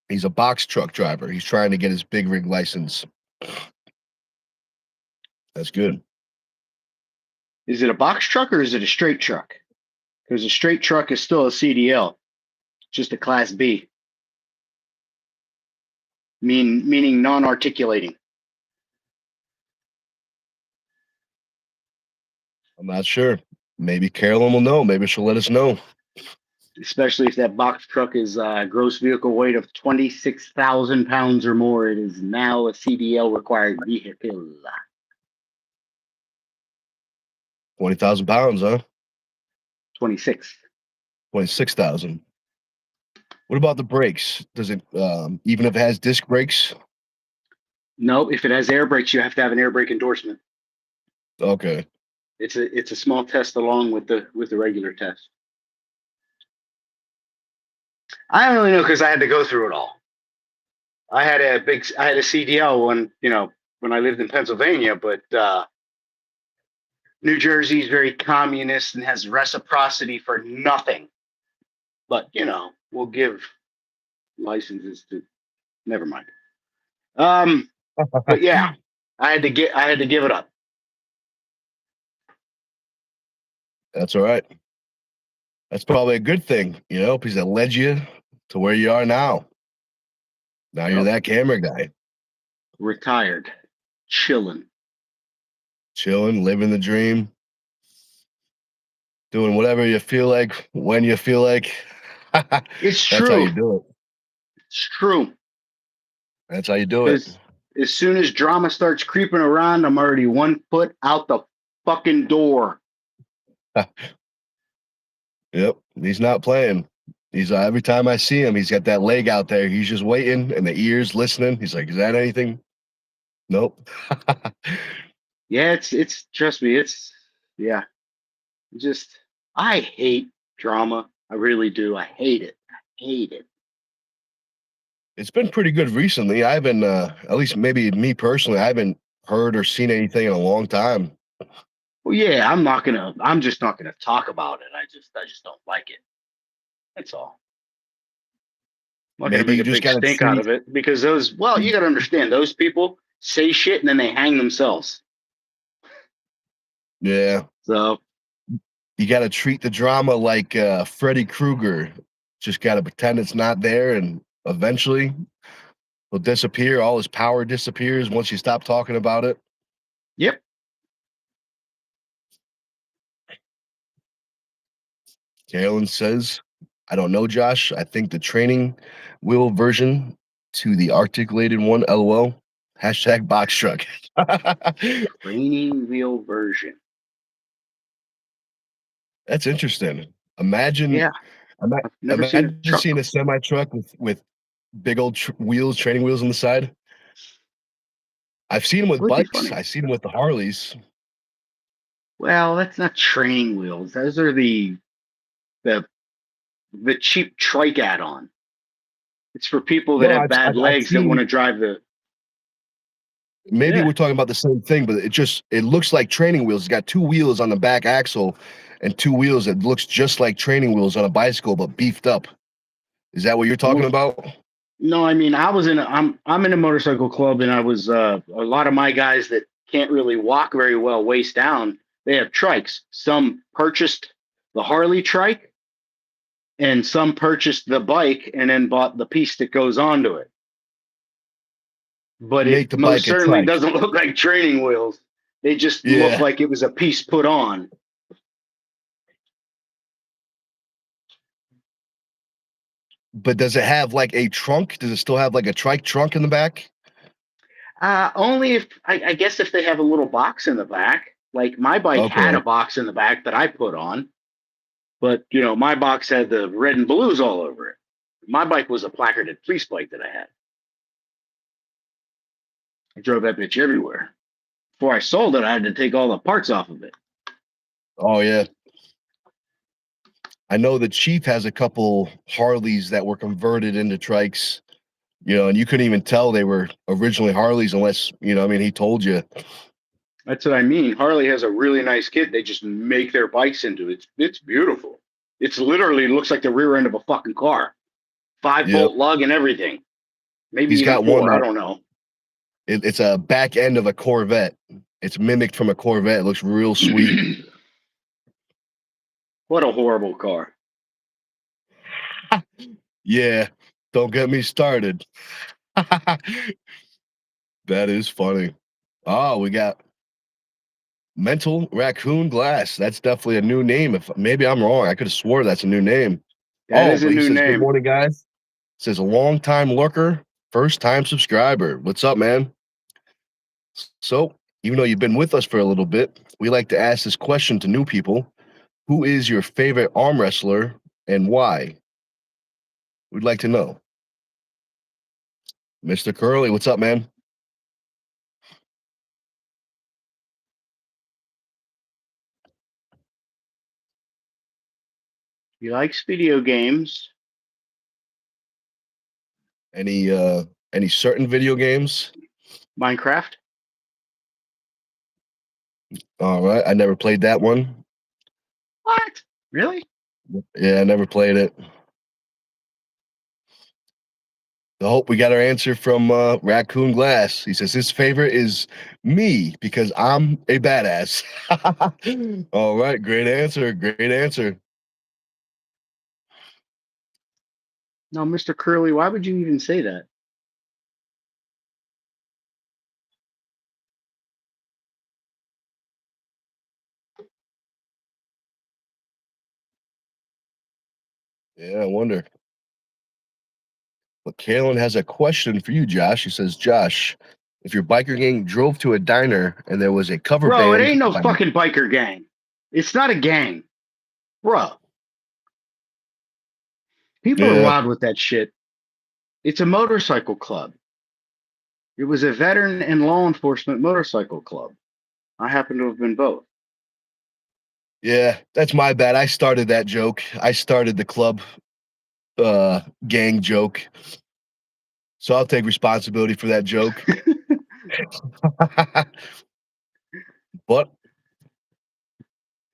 Speaker 1: he's a box truck driver. He's trying to get his big rig license. That's good.
Speaker 2: Is it a box truck or is it a straight truck? Because a straight truck is still a CDL, just a Class B, meaning non-articulating.
Speaker 1: I'm not sure. Maybe Carolyn will know. Maybe she'll let us know.
Speaker 2: Especially if that box truck is gross vehicle weight of 26,000 pounds or more, it is now a CDL required vehicle.
Speaker 1: 20,000 pounds, huh?
Speaker 2: 26.
Speaker 1: 26,000. What about the brakes? Does it, even if it has disc brakes?
Speaker 2: No, if it has air brakes, you have to have an air brake endorsement.
Speaker 1: Okay.
Speaker 2: It's a small test along with the regular test. I don't really know because I had to go through it all. I had a CDL when I lived in Pennsylvania, but New Jersey's very communist and has reciprocity for nothing. But we'll give licenses to. Never mind. But yeah, I had to give it up.
Speaker 1: That's all right. That's probably a good thing, because it led you to where you are now. Now you're that camera guy.
Speaker 2: Retired, chilling,
Speaker 1: living the dream, doing whatever you feel like, when you feel like.
Speaker 2: It's
Speaker 1: That's how you
Speaker 2: true.
Speaker 1: do it.
Speaker 2: It's true.
Speaker 1: That's how you do it.
Speaker 2: Because as soon as drama starts creeping around, I'm already 1 foot out the fucking door.
Speaker 1: Yep, he's not playing. He's every time I see him, he's got that leg out there. He's just waiting, and the ears listening. He's like, "Is that anything?" Nope.
Speaker 2: Yeah, it's trust me, yeah. Just I hate drama. I really do. I hate it. I hate it.
Speaker 1: It's been pretty good recently. I haven't, at least maybe me personally, I haven't heard or seen anything in a long time.
Speaker 2: Well, yeah, I'm just not gonna talk about it. I just don't like it. That's all. I'm not gonna
Speaker 1: Maybe
Speaker 2: make
Speaker 1: you
Speaker 2: a
Speaker 1: just
Speaker 2: big
Speaker 1: got to
Speaker 2: stink out
Speaker 1: treat.
Speaker 2: of it because you gotta understand, those people say shit and then they hang themselves.
Speaker 1: Yeah,
Speaker 2: So
Speaker 1: you got to treat the drama like Freddy Krueger. Just got to pretend it's not there, and eventually will disappear. All his power disappears once you stop talking about it.
Speaker 2: yep.
Speaker 1: Kalen says, I don't know, Josh. I think the training wheel version to the articulated one, LOL. Hashtag box truck.
Speaker 2: Training wheel version.
Speaker 1: That's interesting. Imagine,
Speaker 2: Yeah. I've never seen a
Speaker 1: imagine
Speaker 2: truck.
Speaker 1: seeing a semi truck with big old wheels, training wheels on the side. I've seen them
Speaker 2: It
Speaker 1: with
Speaker 2: would be
Speaker 1: bikes.
Speaker 2: funny.
Speaker 1: I've seen them with the Harleys.
Speaker 2: Well, that's not training wheels. Those are the the cheap trike add-on. It's for people that
Speaker 1: No,
Speaker 2: have bad
Speaker 1: I've
Speaker 2: legs that want
Speaker 1: seen.
Speaker 2: to drive the.
Speaker 1: Maybe
Speaker 2: Yeah.
Speaker 1: we're talking about the same thing, but it looks like training wheels. It's got two wheels on the back axle and two wheels that looks just like training wheels on a bicycle, but beefed up. Is that what you're talking
Speaker 2: Well,
Speaker 1: about?
Speaker 2: no, I mean, I'm in a motorcycle club, and I was a lot of my guys that can't really walk very well, waist down. They have trikes. Some purchased the Harley trike, and some purchased the bike and then bought the piece that goes onto it.
Speaker 1: To
Speaker 2: But
Speaker 1: make
Speaker 2: it
Speaker 1: the
Speaker 2: most
Speaker 1: bike a
Speaker 2: certainly
Speaker 1: trike.
Speaker 2: doesn't look like training wheels. They just look
Speaker 1: Yeah.
Speaker 2: like it was a piece put on.
Speaker 1: But does it have like a trunk? Does it still have like a trike trunk in the back?
Speaker 2: Only if I guess if they have a little box in the back. Like my bike had a
Speaker 1: Okay.
Speaker 2: box in the back that I put on, but my box had the red and blues all over it. My bike was a placarded fleece bike that I had. I drove that bitch everywhere. Before I sold it, I had to take all the parts off of it.
Speaker 1: Oh yeah. I know the Chief has a couple Harleys that were converted into trikes, and you couldn't even tell they were originally Harleys unless, I mean, he told you.
Speaker 2: That's what I mean. Harley has a really nice kit. They just make their bikes into it. It's beautiful. It's literally looks like the rear end of a fucking car. 5 bolt
Speaker 1: Yep.
Speaker 2: lug and everything. Maybe
Speaker 1: He's
Speaker 2: even
Speaker 1: got one
Speaker 2: four. I
Speaker 1: that
Speaker 2: don't know.
Speaker 1: it's a back end of a Corvette. It's mimicked from a Corvette. It looks real sweet.
Speaker 2: What a horrible car.
Speaker 1: Yeah. Don't get me started. That is funny. Oh, we got Mental Raccoon Glass. That's definitely a new name. If maybe I'm wrong, I could have swore that's a new name.
Speaker 2: That
Speaker 1: Oh,
Speaker 2: is a
Speaker 1: but he
Speaker 2: new
Speaker 1: says, "Good
Speaker 2: name.
Speaker 1: morning, guys." Says a long time lurker, first time subscriber. What's up, man? So, even though you've been with us for a little bit, we like to ask this question to new people: who is your favorite arm wrestler and why? We'd like to know. Mr. Curly, what's up, man?
Speaker 2: He likes video games.
Speaker 1: Any certain video games?
Speaker 2: Minecraft.
Speaker 1: All right. I never played that one.
Speaker 2: What? Really?
Speaker 1: Yeah, I never played it. I hope we got our answer from Raccoon Glass. He says his favorite is me because I'm a badass. All right, great answer. Great answer.
Speaker 2: No, Mr. Curly, why would you even say that?
Speaker 1: Yeah, I wonder. But Kalen has a question for you, Josh. He says, Josh, if your biker gang drove to a diner and there was a cover
Speaker 2: Bro, it
Speaker 1: band
Speaker 2: ain't no
Speaker 1: by
Speaker 2: fucking biker gang. It's not a gang. Bro, people are
Speaker 1: yeah,
Speaker 2: wild with that shit. It's a motorcycle club. It was a veteran and law enforcement motorcycle club. I happen to have been both.
Speaker 1: yeah, that's my bad. I started that joke. I started the club gang joke. So I'll take responsibility for that joke. But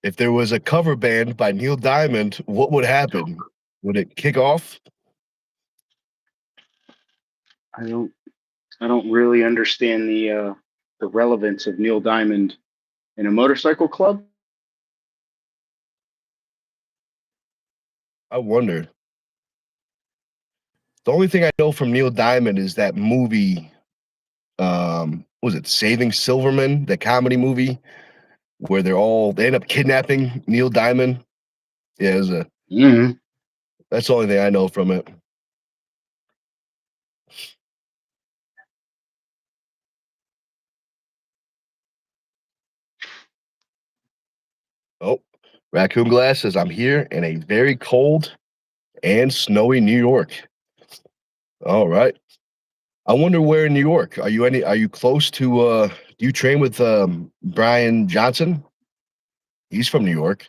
Speaker 1: if there was a cover band by Neil Diamond, what would happen? Would it kick off?
Speaker 2: I don't I don't really understand the relevance of Neil Diamond in a motorcycle club.
Speaker 1: I wonder. The only thing I know from Neil Diamond is that movie. Was it Saving Silverman, the comedy movie, where they end up kidnapping Neil Diamond? Yeah,
Speaker 2: Mm-hmm.
Speaker 1: that's the only thing I know from it. Oh, Raccoon Glass says I'm here in a very cold and snowy New York. All right. I wonder where in New York. Are you close to do you train with Brian Johnson? He's from New York.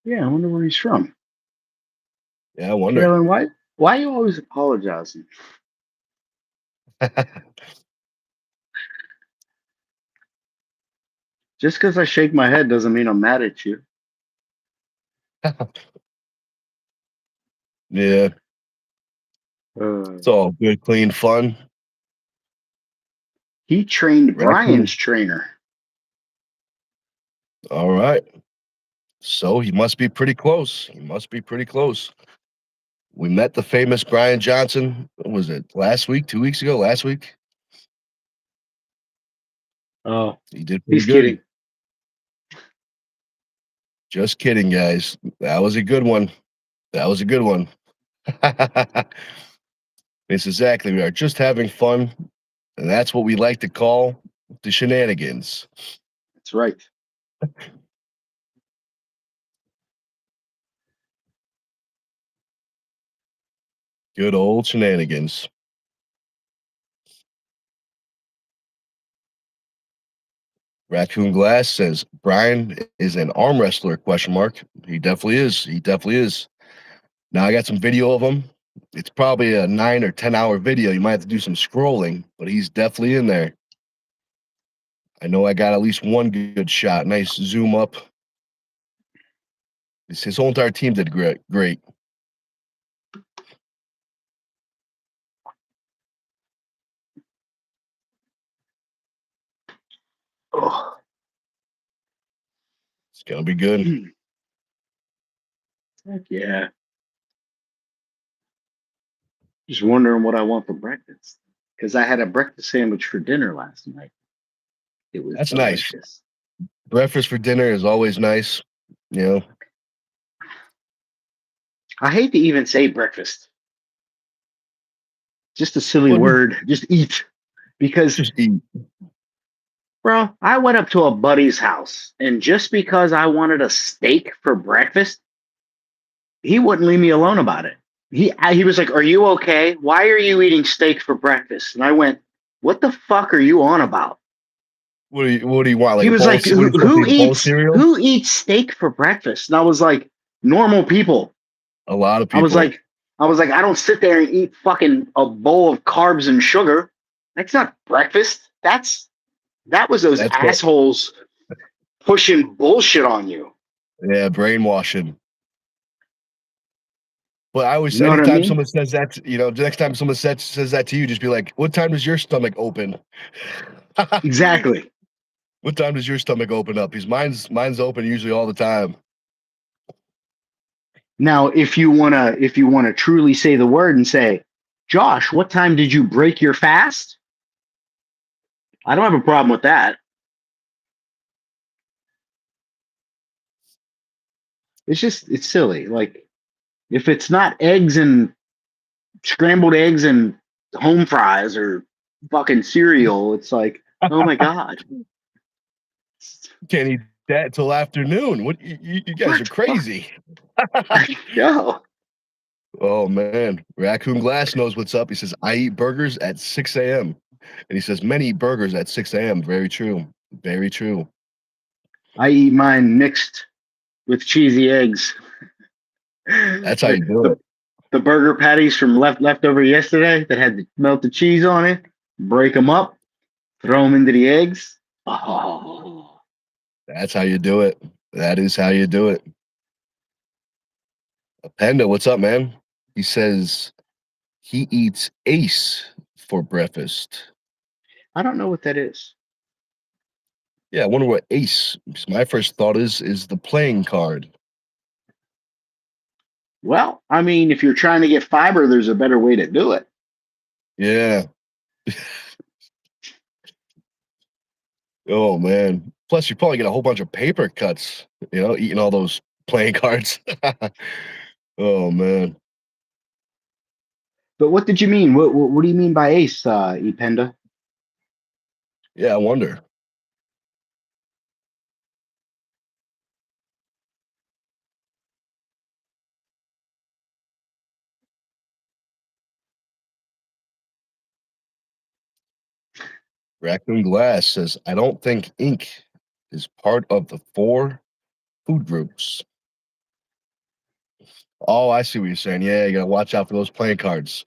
Speaker 2: Yeah, I wonder where he's from.
Speaker 1: Yeah, I wonder.
Speaker 2: Carolyn, why are you always apologizing? Just because I shake my head doesn't mean I'm mad at you.
Speaker 1: Yeah,
Speaker 2: Uh,
Speaker 1: it's all good, clean fun.
Speaker 2: he trained Brian's
Speaker 1: Raccoon.
Speaker 2: trainer.
Speaker 1: All right. So he must be pretty close. He must be pretty close. We met the famous Brian Johnson. What was it last week? 2 weeks ago? Last week?
Speaker 2: Oh,
Speaker 1: He did pretty
Speaker 2: he's
Speaker 1: good.
Speaker 2: kidding.
Speaker 1: Just kidding, guys. That was a good one. That was a good one. It's exactly. We are just having fun, and that's what we like to call the shenanigans.
Speaker 2: That's right.
Speaker 1: Good old shenanigans. Raccoon Glass says Brian is an arm wrestler? Question mark. He definitely is. He definitely is. Now I got some video of him. It's probably a 9 or 10 hour video. You might have to do some scrolling, but he's definitely in there. I know I got at least one good shot. Nice zoom up. His whole entire team did great. Great.
Speaker 2: Oh.
Speaker 1: It's gonna be good.
Speaker 2: Heck yeah. Just wondering what I want for breakfast. Because I had a breakfast sandwich for dinner last night. It was
Speaker 1: That's nice.
Speaker 2: delicious.
Speaker 1: Breakfast for dinner is always nice. You know,
Speaker 2: I hate to even say breakfast. Just a silly
Speaker 1: well,
Speaker 2: word. Just eat. Because,
Speaker 1: just eat.
Speaker 2: bro, I went up to a buddy's house, and just because I wanted a steak for breakfast, he wouldn't leave me alone about it. He was like, "Are you okay? Why are you eating steak for breakfast?" And I went, "What the fuck are you on about?"
Speaker 1: What do you want? Like
Speaker 2: He
Speaker 1: a
Speaker 2: was
Speaker 1: bowl?
Speaker 2: like,
Speaker 1: What are you supposed to eat? A bowl of cereal?
Speaker 2: who eats steak for breakfast? And I was like, normal people.
Speaker 1: A lot of
Speaker 2: I was
Speaker 1: people.
Speaker 2: like, I don't sit there and eat fucking a bowl of carbs and sugar. That's not breakfast. That was those
Speaker 1: That's what.
Speaker 2: assholes pushing bullshit on you.
Speaker 1: Yeah, brainwashing. But I always,
Speaker 2: You know what I
Speaker 1: anytime
Speaker 2: mean?
Speaker 1: someone says that, the next time someone says that to you, just be like, "What time does your stomach open?"
Speaker 2: Exactly.
Speaker 1: What time does your stomach open up? Because mine's open usually all the time.
Speaker 2: Now, if you wanna truly say the word and say, Josh, what time did you break your fast? I don't have a problem with that. It's silly. Like if it's not eggs and scrambled eggs and home fries or fucking cereal, it's like, oh my God.
Speaker 1: Can't eat that till afternoon. What you guys
Speaker 2: What
Speaker 1: are
Speaker 2: the fuck?
Speaker 1: crazy.
Speaker 2: I know.
Speaker 1: Oh man, Raccoon Glass knows what's up. He says, "I eat burgers at 6 a.m." And he says, "Many eat burgers at 6 a.m." Very true. Very true.
Speaker 2: I eat mine mixed with cheesy eggs.
Speaker 1: That's how you do
Speaker 2: The
Speaker 1: it.
Speaker 2: the burger patties from leftover yesterday that had the melted cheese on it, break them up, throw them into the eggs. Oh,
Speaker 1: That's how you do it. That is how you do it. Panda, what's up, man? He says he eats Ace for breakfast.
Speaker 2: I don't know what that is.
Speaker 1: Yeah, I wonder what Ace. Because my first thought is the playing card.
Speaker 2: Well, I mean, if you're trying to get fiber, there's a better way to do it.
Speaker 1: Yeah. Oh man. Plus, you probably get a whole bunch of paper cuts. Eating all those playing cards. Oh man.
Speaker 2: But what did you mean? What do you mean by ace, Ependa?
Speaker 1: Yeah, I wonder. Raccoon Glass says, I don't think ink is part of the four food groups. Oh, I see what you're saying. Yeah, you gotta watch out for those playing cards.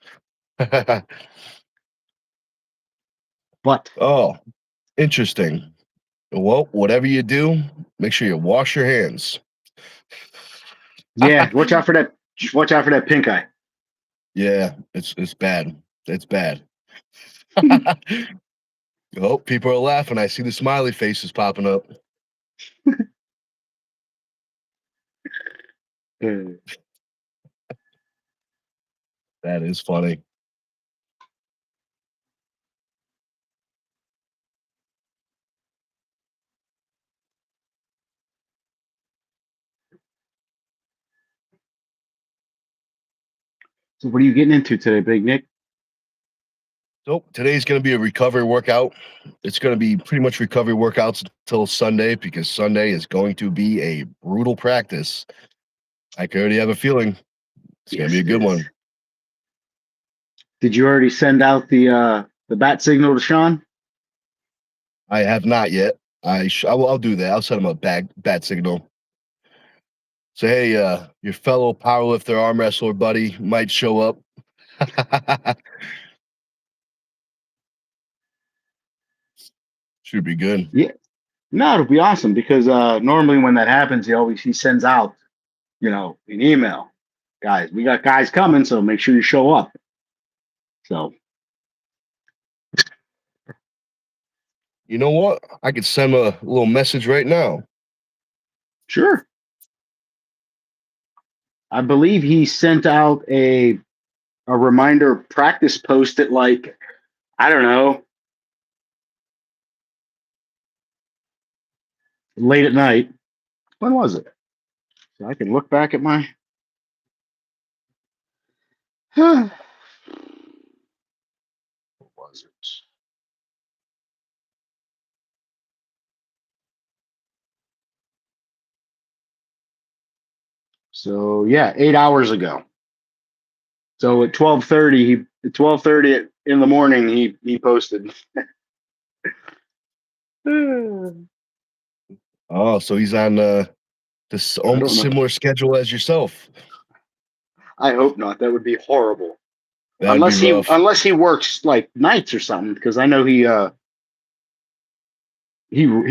Speaker 2: But
Speaker 1: Oh, interesting. Well, whatever you do, make sure you wash your hands.
Speaker 2: yeah, watch out for that. Watch out for that pink eye.
Speaker 1: Yeah, it's bad. It's bad. Oh, people are laughing. I see the smiley faces popping up.
Speaker 2: Uh,
Speaker 1: That is funny.
Speaker 2: so what are you getting into today, Big Nick?
Speaker 1: So today's going to be a recovery workout. It's going to be pretty much recovery workouts until Sunday because Sunday is going to be a brutal practice. I can already have a feeling it's going to be
Speaker 2: Yes,
Speaker 1: a
Speaker 2: it
Speaker 1: good
Speaker 2: is.
Speaker 1: one.
Speaker 2: Did you already send out the bat signal to Sean?
Speaker 1: I have not yet. I'll do that. I'll send him a bat signal. Say, hey, your fellow powerlifter arm wrestler buddy might show up. Should be good.
Speaker 2: Yeah. No, it'll be awesome because normally when that happens, he sends out, an email. Guys, we got guys coming, so make sure you show up. So
Speaker 1: You know what? I could send a little message right now.
Speaker 2: sure. I believe he sent out a reminder practice post at like, I don't know, late at night. When was it? So I can look back at my what was it? So yeah, 8 hours ago. So at 12:30, in the morning, he posted.
Speaker 1: Oh, so he's on this
Speaker 2: I don't know.
Speaker 1: similar schedule as yourself.
Speaker 2: I hope not. That would be horrible.
Speaker 1: That'd be rough.
Speaker 2: Unless he works like nights or something, because I know he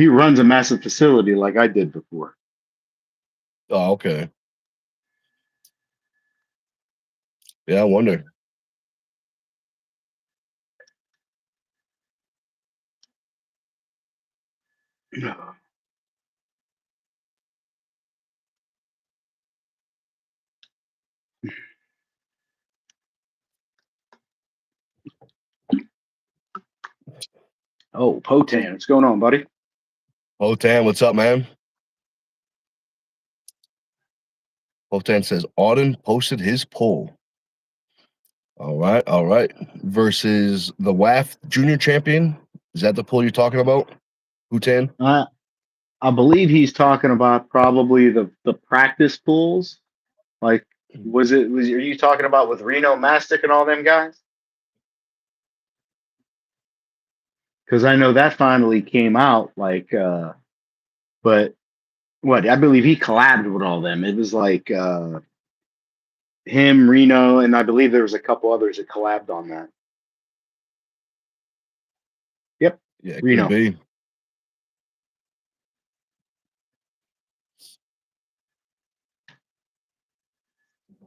Speaker 2: runs a massive facility like I did before.
Speaker 1: Oh, okay. Yeah, I wonder.
Speaker 2: Oh, Potan, what's going on, buddy?
Speaker 1: Potan, what's up, man? Potan says Auden posted his poll. All right, all right. Versus the WAF junior champion. Is that the poll you're talking about? Potan?
Speaker 2: I believe he's talking about probably the practice pools. Like, are you talking about with Reno Mastic and all them guys? Because I know that finally came out. But what I believe he collabed with all them. It was like him, Reno, and I believe there was a couple others that collabed on that. Yep,
Speaker 1: Yeah, it could
Speaker 2: Reno.
Speaker 1: be.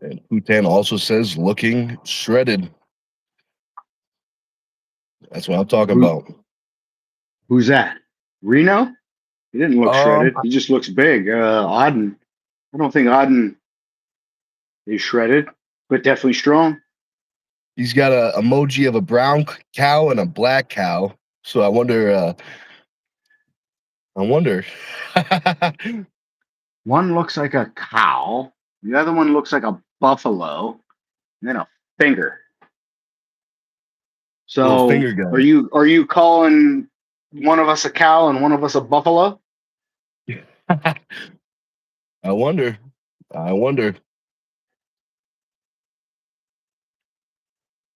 Speaker 1: And Putan also says looking shredded. That's what I'm talking about.
Speaker 2: Who's that? Reno? He didn't look shredded. He just looks big. Auden. I don't think Auden is shredded, but definitely strong.
Speaker 1: He's got a emoji of a brown cow and a black cow. So I wonder.
Speaker 2: One looks like a cow. The other one looks like a buffalo. And then a finger.
Speaker 1: Little
Speaker 2: So
Speaker 1: finger
Speaker 2: are
Speaker 1: gun.
Speaker 2: you calling one of us a cow and one of us a buffalo?
Speaker 1: I wonder. I wonder.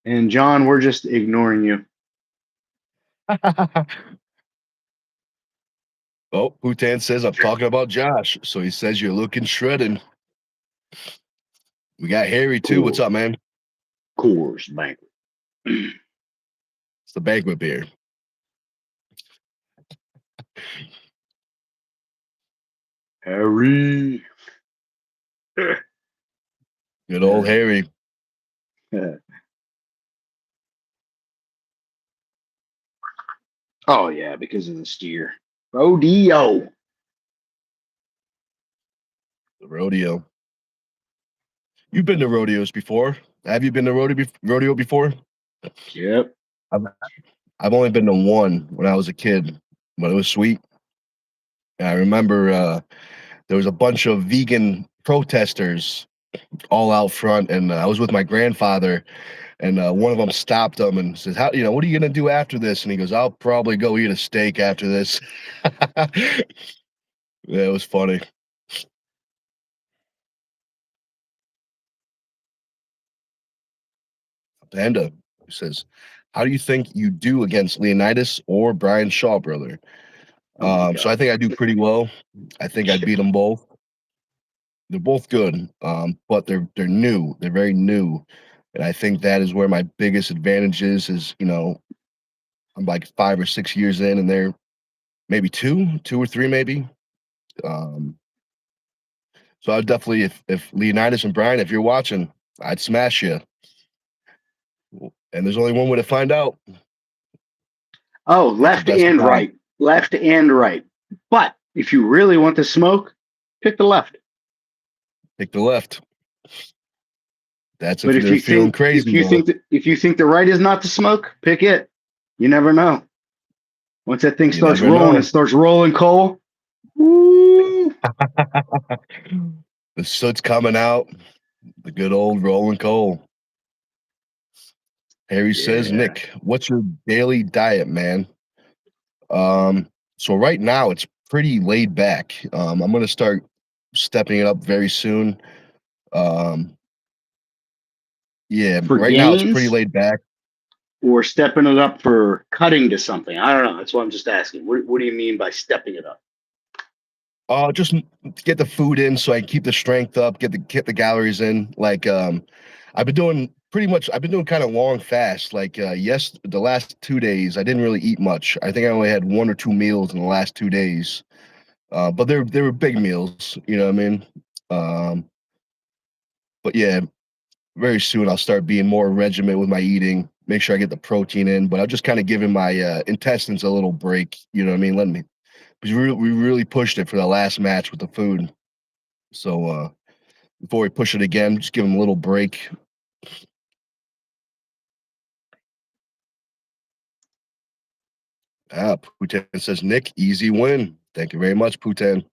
Speaker 2: And John, we're just ignoring you.
Speaker 1: Oh, Putan says I'm talking about Josh. So he says you're looking shredded. We got Harry too. What's up, man?
Speaker 2: Coors Banquet.
Speaker 1: It's the banquet beer.
Speaker 2: Harry.
Speaker 1: Good old Harry.
Speaker 2: Oh yeah, because of the steer. Rodeo.
Speaker 1: The rodeo. You've been to rodeos before. Have you been to rodeo before?
Speaker 2: Yep.
Speaker 1: I've only been to one when I was a kid, but it was sweet. And I remember there was a bunch of vegan protesters all out front, and I was with my grandfather, and one of them stopped him and says, "How what are you gonna do after this?" And he goes, "I'll probably go eat a steak after this." Yeah, it was funny. Panda says, "How do you think you do against Leonidas or Brian Shaw, brother?"
Speaker 2: Oh my
Speaker 1: So
Speaker 2: god.
Speaker 1: I think I do pretty well. I think I'd beat them both. They're both good, but they're new. They're very new, and I think that is where my biggest advantage is. I'm like 5 or 6 years in, and they're maybe two or three, maybe. Um, so I would definitely, if Leonidas and Brian, if you're watching, I'd smash you. And there's only one way to find out.
Speaker 2: Oh,
Speaker 1: That's the
Speaker 2: left
Speaker 1: best
Speaker 2: and
Speaker 1: time.
Speaker 2: right. Left and right. But if you really want to smoke, pick the left.
Speaker 1: Pick the left. That's
Speaker 2: But
Speaker 1: if you're feeling crazy, brother.
Speaker 2: if you think the right is not to smoke, pick it. You never know. Once that thing
Speaker 1: You
Speaker 2: starts
Speaker 1: never
Speaker 2: rolling,
Speaker 1: know.
Speaker 2: it starts rolling coal. Woo!
Speaker 1: The soot's coming out. The good old rolling coal. Harry says,
Speaker 2: Yeah.
Speaker 1: Nick, what's your daily diet, man? So right now it's pretty laid back. I'm gonna start stepping it up very soon. Um, yeah,
Speaker 2: For
Speaker 1: right now it's pretty
Speaker 2: gains,
Speaker 1: laid back.
Speaker 2: or stepping it up for cutting to something? I don't know. That's what I'm just asking. What do you mean by stepping it up?
Speaker 1: Just get the food in so I can keep the strength up, get the calories in. Like I've been doing kind of long fast. Like the last 2 days I didn't really eat much. I think I only had 1 or 2 meals in the last 2 days. But they were big meals, you know what I mean? But yeah, very soon I'll start being more regiment with my eating, make sure I get the protein in, but I'll just kind of giving my intestines a little break, you know what I mean? Let me because we really pushed it for the last match with the food. So before we push it again, just give them a little break. Putin says, Nick, easy win. Thank you very much, Putin.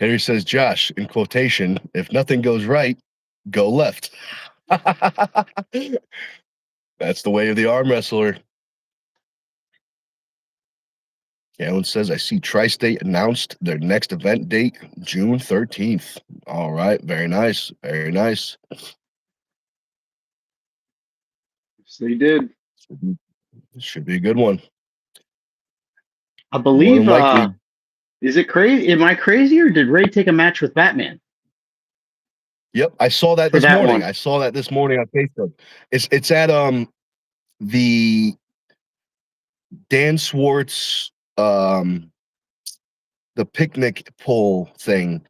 Speaker 1: Harry says, Josh, in quotation, if nothing goes right, go left. That's the way of the arm wrestler. Alan says, I see Tri-State announced their next event date, June 13th. All right. Very nice. Very nice.
Speaker 2: Yes, they did.
Speaker 1: Should be a good one.
Speaker 2: I
Speaker 1: More
Speaker 2: believe,
Speaker 1: than likely.
Speaker 2: is it crazy? Am I crazy or did Ray take a match with Batman
Speaker 1: Yep. I saw that
Speaker 2: for
Speaker 1: this
Speaker 2: that
Speaker 1: morning.
Speaker 2: one?
Speaker 1: I saw that this morning on Facebook. It's at the Dan Swartz the picnic pole thing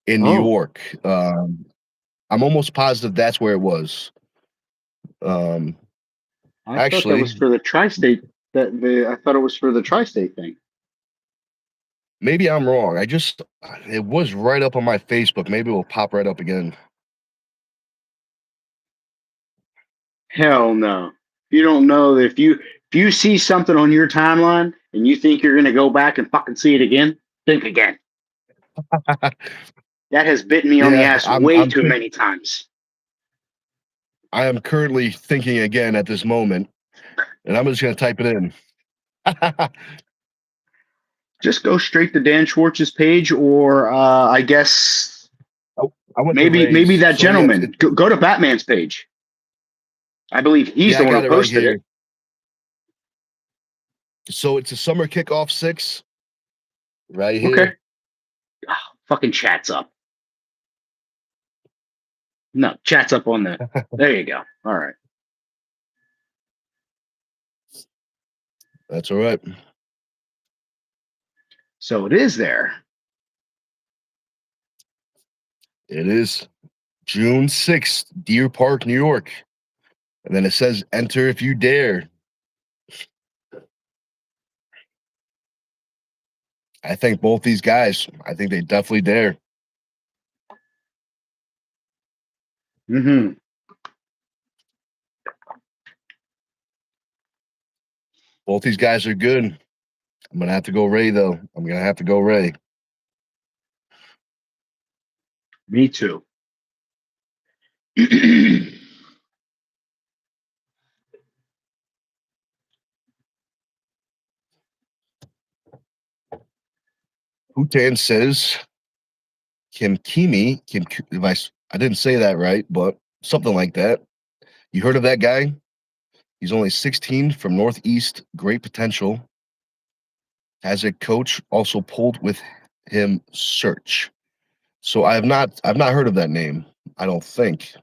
Speaker 1: in New
Speaker 2: Oh,
Speaker 1: York. I'm almost positive that's where it was. Um,
Speaker 2: I thought that was
Speaker 1: actually,
Speaker 2: for the tri-state. I thought it was for the tri-state thing.
Speaker 1: maybe I'm wrong. It was right up on my Facebook. Maybe it will pop right up again.
Speaker 2: Hell no. You don't know that if you see something on your timeline and you think you're gonna go back and fucking see it again, think again. That has bitten me on the
Speaker 1: Yeah,
Speaker 2: ass way too many times.
Speaker 1: I am currently thinking again at this moment, and I'm just gonna type it in.
Speaker 2: Just go straight to Dan Schwartz's page, or I guess
Speaker 1: I went to
Speaker 2: maybe
Speaker 1: Ray's.
Speaker 2: that
Speaker 1: So yeah,
Speaker 2: gentleman. Go to Batman's page. I believe he's
Speaker 1: yeah,
Speaker 2: the
Speaker 1: I
Speaker 2: one who
Speaker 1: got it right
Speaker 2: posted it.
Speaker 1: here. So it's a summer kickoff 6 right
Speaker 2: Okay.
Speaker 1: here.
Speaker 2: Oh, fucking chat's up. No, chat's up on the. There you go. All right.
Speaker 1: That's all right.
Speaker 2: So it is there.
Speaker 1: It is June 6th, Deer Park, New York. And then it says enter if you dare. I think both these guys, I think they definitely dare.
Speaker 2: Mm-hmm.
Speaker 1: Both these guys are good. I'm gonna have to go Ray though. I'm gonna have to go Ray.
Speaker 2: Me too.
Speaker 1: Hutan says Kim if I didn't say that right, but something like that. You heard of that guy? He's only 16 from Northeast, great potential. Has a coach also pulled with him search. So I've not heard of that name. I don't think.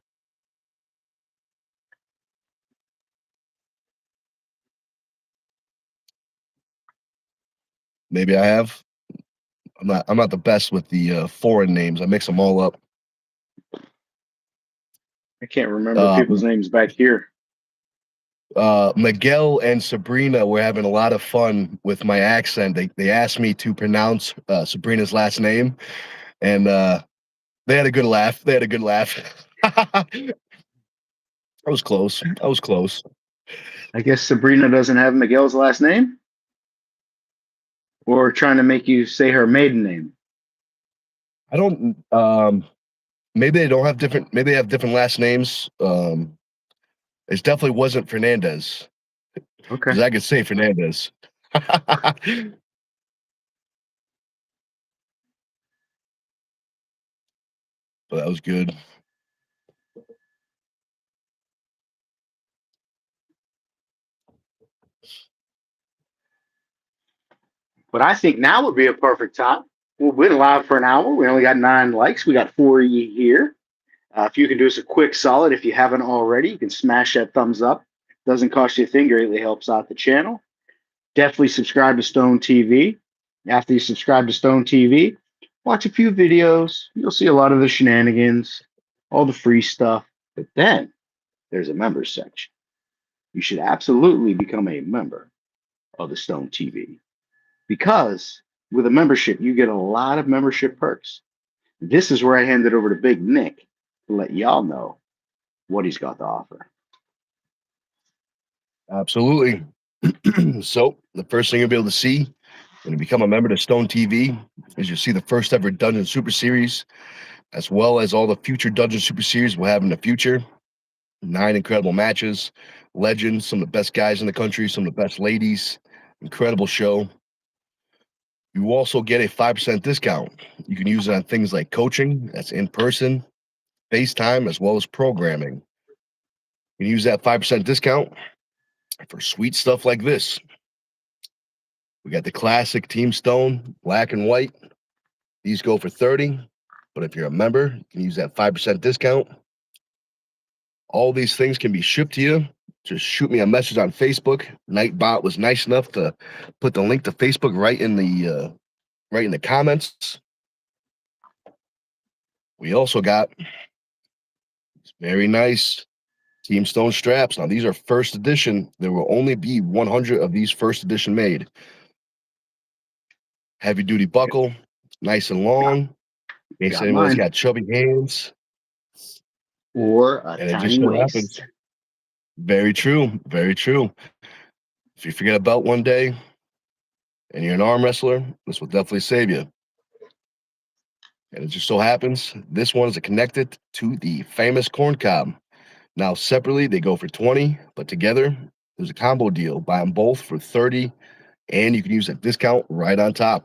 Speaker 1: Maybe I have. I'm not the best with the foreign names. I mix them all up.
Speaker 2: I can't remember
Speaker 1: Uh,
Speaker 2: people's names back here.
Speaker 1: Miguel and Sabrina were having a lot of fun with my accent. They asked me to pronounce Sabrina's last name, and they had a good laugh. They had a good laugh. I was close. I was close.
Speaker 2: I guess Sabrina doesn't have Miguel's last name, or trying to make you say her maiden name.
Speaker 1: I don't. Maybe they don't have different. Maybe they have different last names. It definitely wasn't Fernandez
Speaker 2: Okay.
Speaker 1: because I could say Fernandez. but that was good.
Speaker 2: But I think now would be a perfect time. We've been live for an hour. We only got 9 likes. We got 4 of you here. If you can do us a quick solid, if you haven't already, you can smash that thumbs up. Doesn't cost you a thing, greatly helps out the channel. Definitely subscribe to Stone TV. After you subscribe to Stone TV, watch a few videos. You'll see a lot of the shenanigans, all the free stuff. But then there's a members section. You should absolutely become a member of the Stone TV because with a membership, you get a lot of membership perks. This is where I hand it over to Big Nick to let y'all know what he's got to offer.
Speaker 1: Absolutely. So the first thing you'll be able to see when you become a member to Stone TV is you'll see the first ever Dungeon Super Series, as well as all the future Dungeon Super Series we'll have in the future. 9 incredible matches, legends, some of the best guys in the country, some of the best ladies. Incredible show. You also get a 5% discount. You can use it on things like coaching, that's in person, FaceTime, as well as programming. You can use that 5% discount for sweet stuff like this. We got the classic Team Stone, black and white. These go for $30, but if you're a member, you can use that 5% discount. All these things can be shipped to you. Just shoot me a message on Facebook. Nightbot was nice enough to put the link to Facebook right in the comments. We also got very nice Team Stone straps. Now these are first edition. There will only be 100 of these first edition made. Heavy duty buckle, nice and long. In case anyone's got chubby hands
Speaker 2: or a
Speaker 1: and it
Speaker 2: tiny
Speaker 1: just so
Speaker 2: waist.
Speaker 1: happens. Very true. Very true. If you forget a belt one day and you're an arm wrestler, this will definitely save you. And it just so happens this one is connected to the famous corn cob. Now, separately, they go for 20, but together, there's a combo deal. Buy them both for 30, and you can use a discount right on top.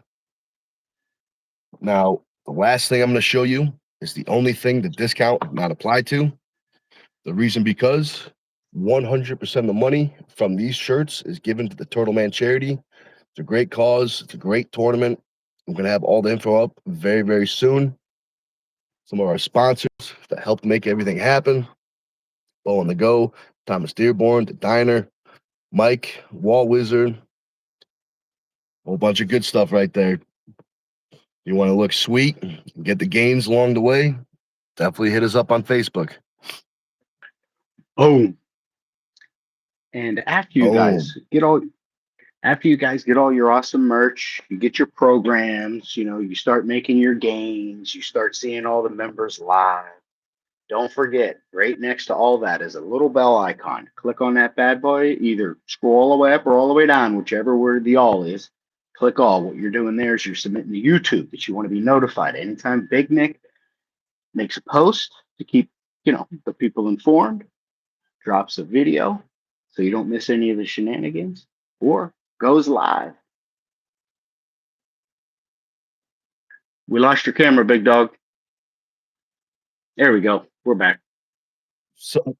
Speaker 1: Now, the last thing I'm going to show you is the only thing the discount not applied to. The reason because 100% of the money from these shirts is given to the Turtle Man charity. It's a great cause. It's a great tournament. I'm going to have all the info up very, very soon. Some of our sponsors that helped make everything happen. Bow on the Go, Thomas Dearborn, The Diner, Mike, Wall Wizard. A whole bunch of good stuff right there. You want to look sweet, get the gains along the way, definitely hit us up on Facebook.
Speaker 2: Boom. And after you guys get all your awesome merch, you get your programs, you start making your gains, you start seeing all the members live. Don't forget, right next to all that is a little bell icon. Click on that bad boy, either scroll all the way up or all the way down, whichever where the all is. Click all. What you're doing there is you're submitting to YouTube that you want to be notified. Anytime Big Nick makes a post to keep, the people informed, drops a video so you don't miss any of the shenanigans, or goes live. We lost your camera, big dog. There we go. We're back.
Speaker 1: So,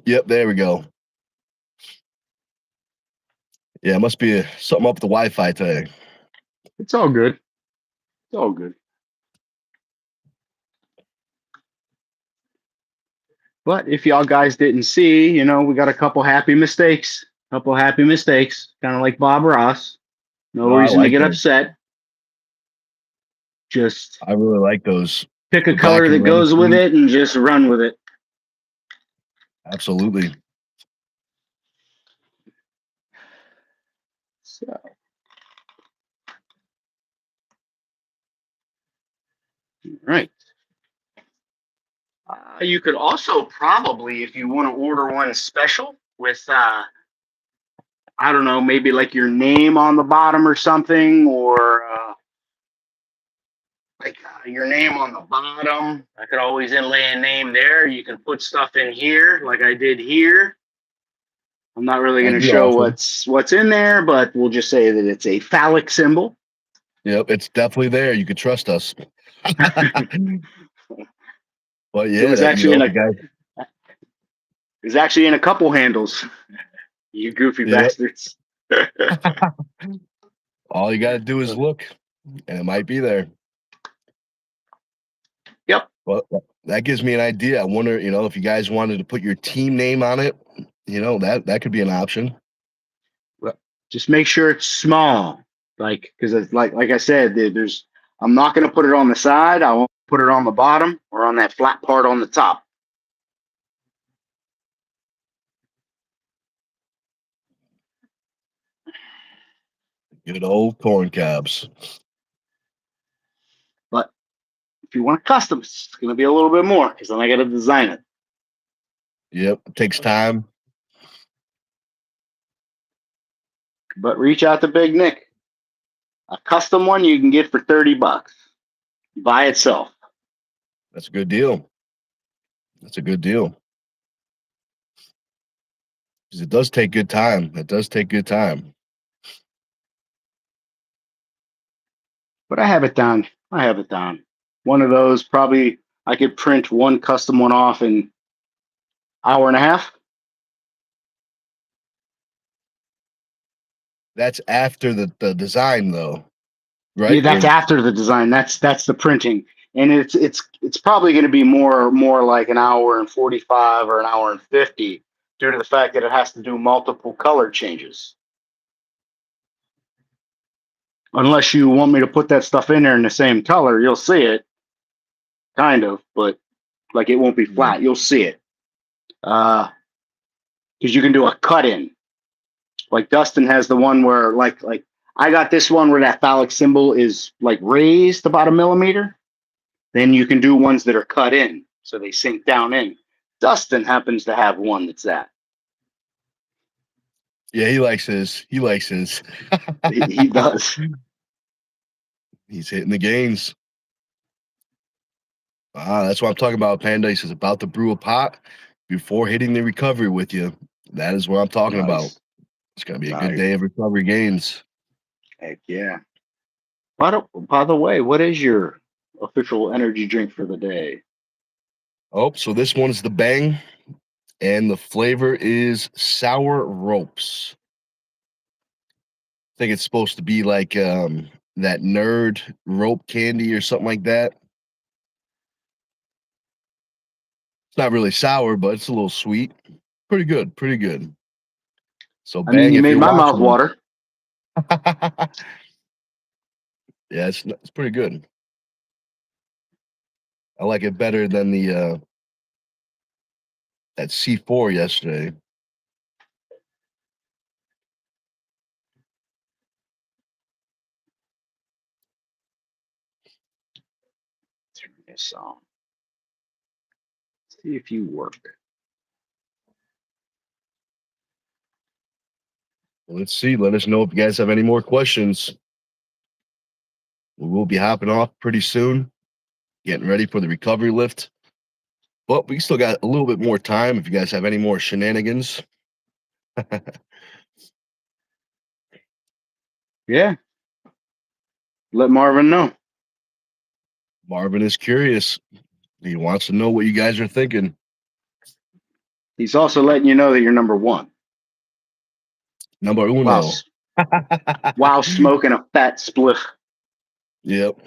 Speaker 1: yep, there we go. Yeah, it must be something up with the Wi-Fi today.
Speaker 2: It's all good. It's all good. But if y'all guys didn't see, we got a couple happy mistakes. Kind of like Bob Ross. No reason to get upset. Just
Speaker 1: I really like those.
Speaker 2: Pick a color that goes with it and just run with it.
Speaker 1: Absolutely.
Speaker 2: So. All right. You could also probably, if you want to order one special with, I don't know, maybe like your name on the bottom or something, or your name on the bottom. I could always inlay a name there. You can put stuff in here like I did here. I'm not really going to show what's in there, but we'll just say that it's a phallic symbol.
Speaker 1: Yep, it's definitely there. You can trust us. But
Speaker 2: It
Speaker 1: yeah,
Speaker 2: was
Speaker 1: that
Speaker 2: actually in
Speaker 1: the
Speaker 2: a
Speaker 1: guy.
Speaker 2: it was actually in a couple handles. You goofy
Speaker 1: Yep.
Speaker 2: bastards.
Speaker 1: All you got to do is look, and it might be there.
Speaker 2: Yep.
Speaker 1: Well, that gives me an idea. I wonder, if you guys wanted to put your team name on it, that could be an option.
Speaker 2: Well, just make sure it's small, because it's like I said, there's. I'm not going to put it on the side. I won't put it on the bottom or on that flat part on the top.
Speaker 1: Good old corn cobs.
Speaker 2: But if you want to custom, it's going to be a little bit more because then I got to design it.
Speaker 1: Yep, it takes time.
Speaker 2: But reach out to Big Nick. A custom one you can get for $30 by itself.
Speaker 1: That's a good deal. That's a good deal. Because it does take good time. It does take good time.
Speaker 2: But I have it down. I have it down. One of those probably I could print one custom one off in hour and a half.
Speaker 1: That's after the design, though,
Speaker 2: Yeah,
Speaker 1: right?
Speaker 2: that's after the design. That's the printing, and it's probably going to be more like an hour and 45 or an hour and 50 due to the fact that it has to do multiple color changes. Unless you want me to put that stuff in there in the same color, you'll see it, kind of, but like it won't be flat. You'll see it, because you can do a cut in. Like Dustin has the one where like I got this one where that phallic symbol is like raised about a millimeter. Then you can do ones that are cut in, so they sink down in. Dustin happens to have one that's that.
Speaker 1: Yeah, he likes his. He likes his.
Speaker 2: He does.
Speaker 1: He's hitting the gains. That's what I'm talking about. Panda is about to brew a pot before hitting the recovery with you. That is what I'm talking about.
Speaker 2: Nice.
Speaker 1: It's gonna be a good
Speaker 2: Nice.
Speaker 1: day of recovery gains.
Speaker 2: Heck yeah. By the way, what is your official energy drink for the day?
Speaker 1: Oh, so this one's the Bang, and the flavor is sour ropes. I think it's supposed to be like that nerd rope candy or something like that. It's not really sour, but it's a little sweet. Pretty good, pretty good. So
Speaker 2: I mean,
Speaker 1: Bang,
Speaker 2: you
Speaker 1: if
Speaker 2: made
Speaker 1: you're
Speaker 2: my mouth
Speaker 1: watching,
Speaker 2: water.
Speaker 1: yeah, it's pretty good. I like it better than the that C4 yesterday.
Speaker 2: Turn this on. See if you work.
Speaker 1: Let's see. Let us know if you guys have any more questions. We will be hopping off pretty soon, getting ready for the recovery lift. But we still got a little bit more time if you guys have any more shenanigans.
Speaker 2: Yeah. Let Marvin know.
Speaker 1: Marvin is curious. He wants to know what you guys are thinking.
Speaker 2: He's also letting you know that you're number one.
Speaker 1: Number
Speaker 2: While,
Speaker 1: uno.
Speaker 2: while smoking a fat spliff.
Speaker 1: Yep.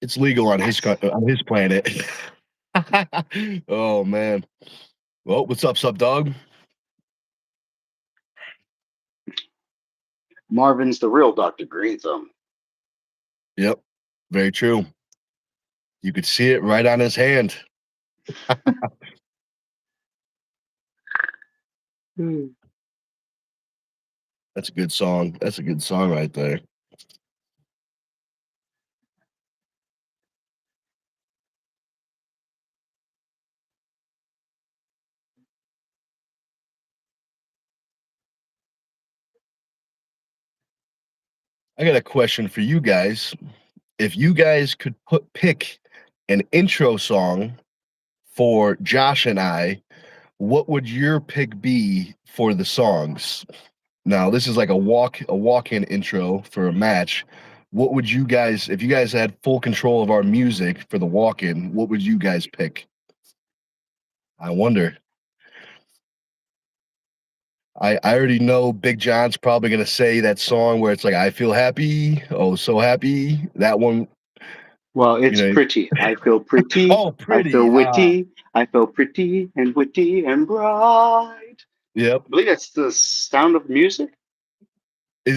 Speaker 1: It's legal on his planet. Oh man. Well, what's up, sub dog?
Speaker 2: Marvin's the real Dr. Green Thumb.
Speaker 1: Yep. Very true. You could see it right on his hand. That's a good song. That's a good song right there. I got a question for you guys. If you guys could pick an intro song for Josh and I, what would your pick be for the songs? Now, this is like a walk-in intro for a match, what would you guys, if you guys had full control of our music for the walk-in, what would you guys pick? I wonder. I already know Big John's probably gonna say that song where it's like I feel happy, oh so happy. That one,
Speaker 2: Well,
Speaker 1: you
Speaker 2: it's
Speaker 1: know.
Speaker 2: pretty. I feel pretty.
Speaker 1: Oh,
Speaker 2: I feel
Speaker 1: pretty.
Speaker 2: witty. I feel pretty and witty and bright.
Speaker 1: Yep.
Speaker 2: I believe that's the Sound of Music.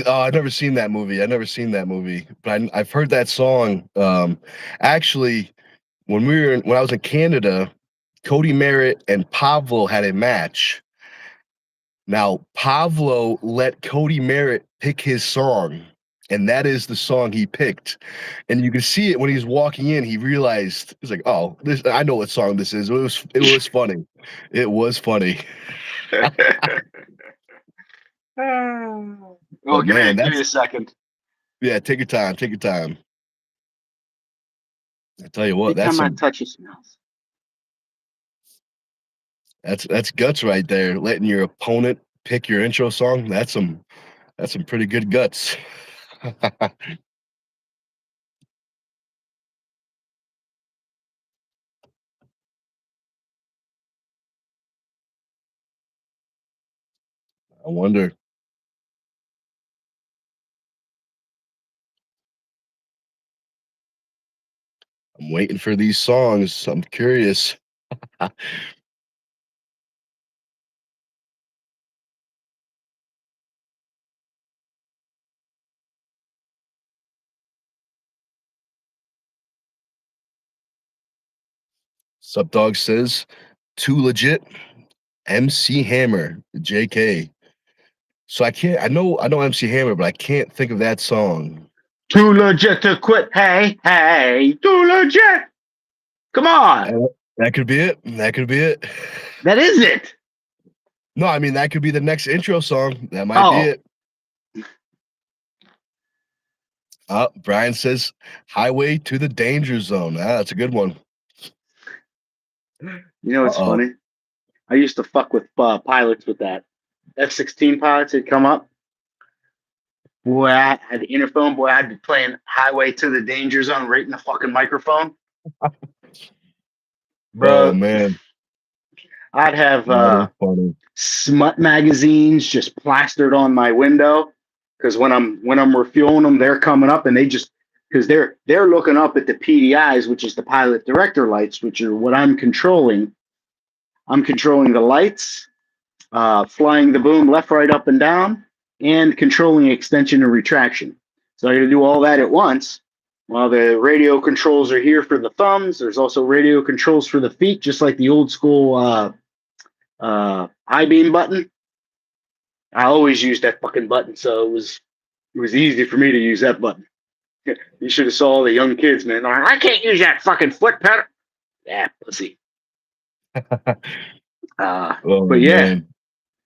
Speaker 1: I've never seen that movie. I've never seen that movie, but I've heard that song. Actually, when I was in Canada, Cody Merritt and Pablo had a match. Now, Pablo let Cody Merritt pick his song, and that is the song he picked. And you can see it when he's walking in. He realized he's like, "Oh, this I know what song this is." It was funny. It was funny.
Speaker 2: Oh,
Speaker 1: But man,
Speaker 2: give me
Speaker 1: that's
Speaker 2: a second.
Speaker 1: yeah. Take your time. Take your time. I tell you
Speaker 2: Every
Speaker 1: what,
Speaker 2: time I touch his mouth.
Speaker 1: that's guts right there. Letting your opponent pick your intro song. That's some pretty good guts. I wonder. I'm waiting for these songs. I'm curious. Subdog says, too legit. MC Hammer, JK. So I know MC Hammer, but I can't think of that song.
Speaker 2: Too legit to quit. Hey, hey, too legit. Come on.
Speaker 1: That could be it. That could be it.
Speaker 2: That is it.
Speaker 1: No, I mean that could be the next intro song. That might be
Speaker 2: Oh,
Speaker 1: it. Brian says, Highway to the Danger Zone. That's a good one.
Speaker 2: you know what's
Speaker 1: Uh-oh.
Speaker 2: funny? I used to fuck with pilots with that. F-16 pilots had come up. Boy, I had the interphone. Boy, I'd be playing Highway to the Danger Zone right in the fucking microphone.
Speaker 1: Oh
Speaker 2: Bro,
Speaker 1: man,
Speaker 2: I'd have
Speaker 1: that is funny.
Speaker 2: smut magazines just plastered on my window because when I'm refueling them, they're coming up and they just because they're looking up at the PDIs, which is the pilot director lights, which are what I'm controlling. I'm controlling the lights, flying the boom left, right, up, and down, and controlling extension and retraction. So I got to do all that at once. While the radio controls are here for the thumbs, there's also radio controls for the feet, just like the old school high beam button. I always used that fucking button, so it was easy for me to use that button. You should have saw the young kids, man. I can't use that fucking foot pedal. Yeah, pussy.
Speaker 1: Oh
Speaker 2: But yeah,
Speaker 1: man,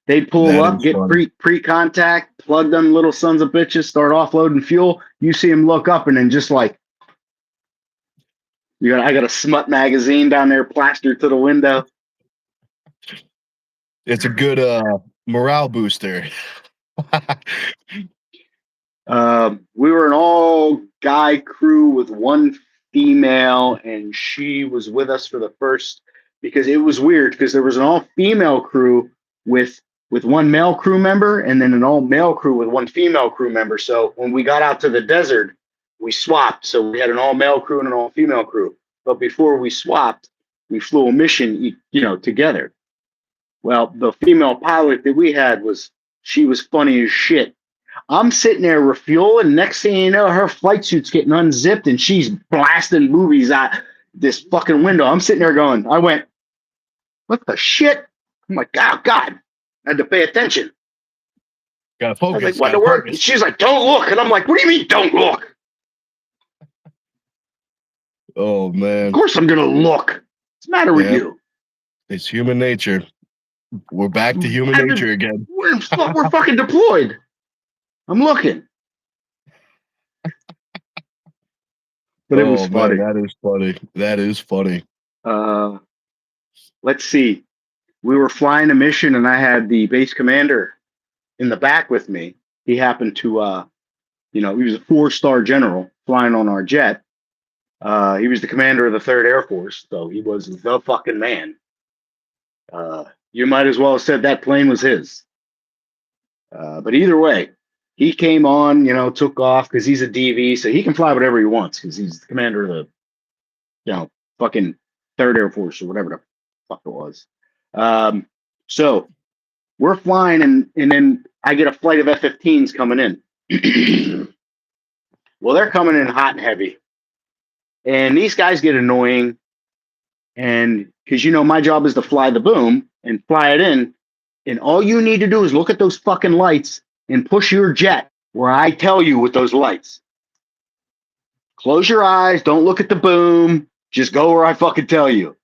Speaker 2: they'd pull
Speaker 1: that
Speaker 2: up,
Speaker 1: is
Speaker 2: get
Speaker 1: funny.
Speaker 2: pre-contact, plug them little sons of bitches, start offloading fuel. You see them look up and then just like, I got a smut magazine down there plastered to the window.
Speaker 1: It's a good morale booster.
Speaker 2: We were an all guy crew with one female, and she was with us for the first because it was weird because there was an all female crew with one male crew member and then an all male crew with one female crew member. So when we got out to the desert, we swapped. So we had an all male crew and an all female crew. But before we swapped, we flew a mission, together. Well, the female pilot that we had she was funny as shit. I'm sitting there refueling. Next thing you know, her flight suit's getting unzipped and she's blasting movies out this fucking window. I'm sitting there going, I went, what the shit? I'm like, oh, God. I had to pay attention.
Speaker 1: Gotta
Speaker 2: I was like,
Speaker 1: focus.
Speaker 2: what
Speaker 1: Gotta
Speaker 2: the word?
Speaker 1: focus.
Speaker 2: She's like, don't look. And I'm like, what do you mean, don't look?
Speaker 1: Oh
Speaker 2: Of
Speaker 1: man,
Speaker 2: course I'm going to look. What's the matter with
Speaker 1: yeah,
Speaker 2: you?
Speaker 1: it's human nature. We're back to human nature again.
Speaker 2: We're fucking deployed. I'm looking. But it was
Speaker 1: Oh man,
Speaker 2: funny.
Speaker 1: that is funny. That is funny.
Speaker 2: Let's see. We were flying a mission and I had the base commander in the back with me. He happened to He was a 4-star general flying on our jet. He was the commander of the 3rd Air Force, so he was the fucking man. You might as well have said that plane was his. But either way, he came on, took off because he's a DV, so he can fly whatever he wants because he's the commander of the, fucking 3rd Air Force or whatever the fuck it was. So we're flying, and then I get a flight of F-15s coming in. Well, they're coming in hot and heavy. And these guys get annoying. And because, my job is to fly the boom and fly it in. And all you need to do is look at those fucking lights and push your jet where I tell you with those lights. Close your eyes. Don't look at the boom. Just go where I fucking tell you.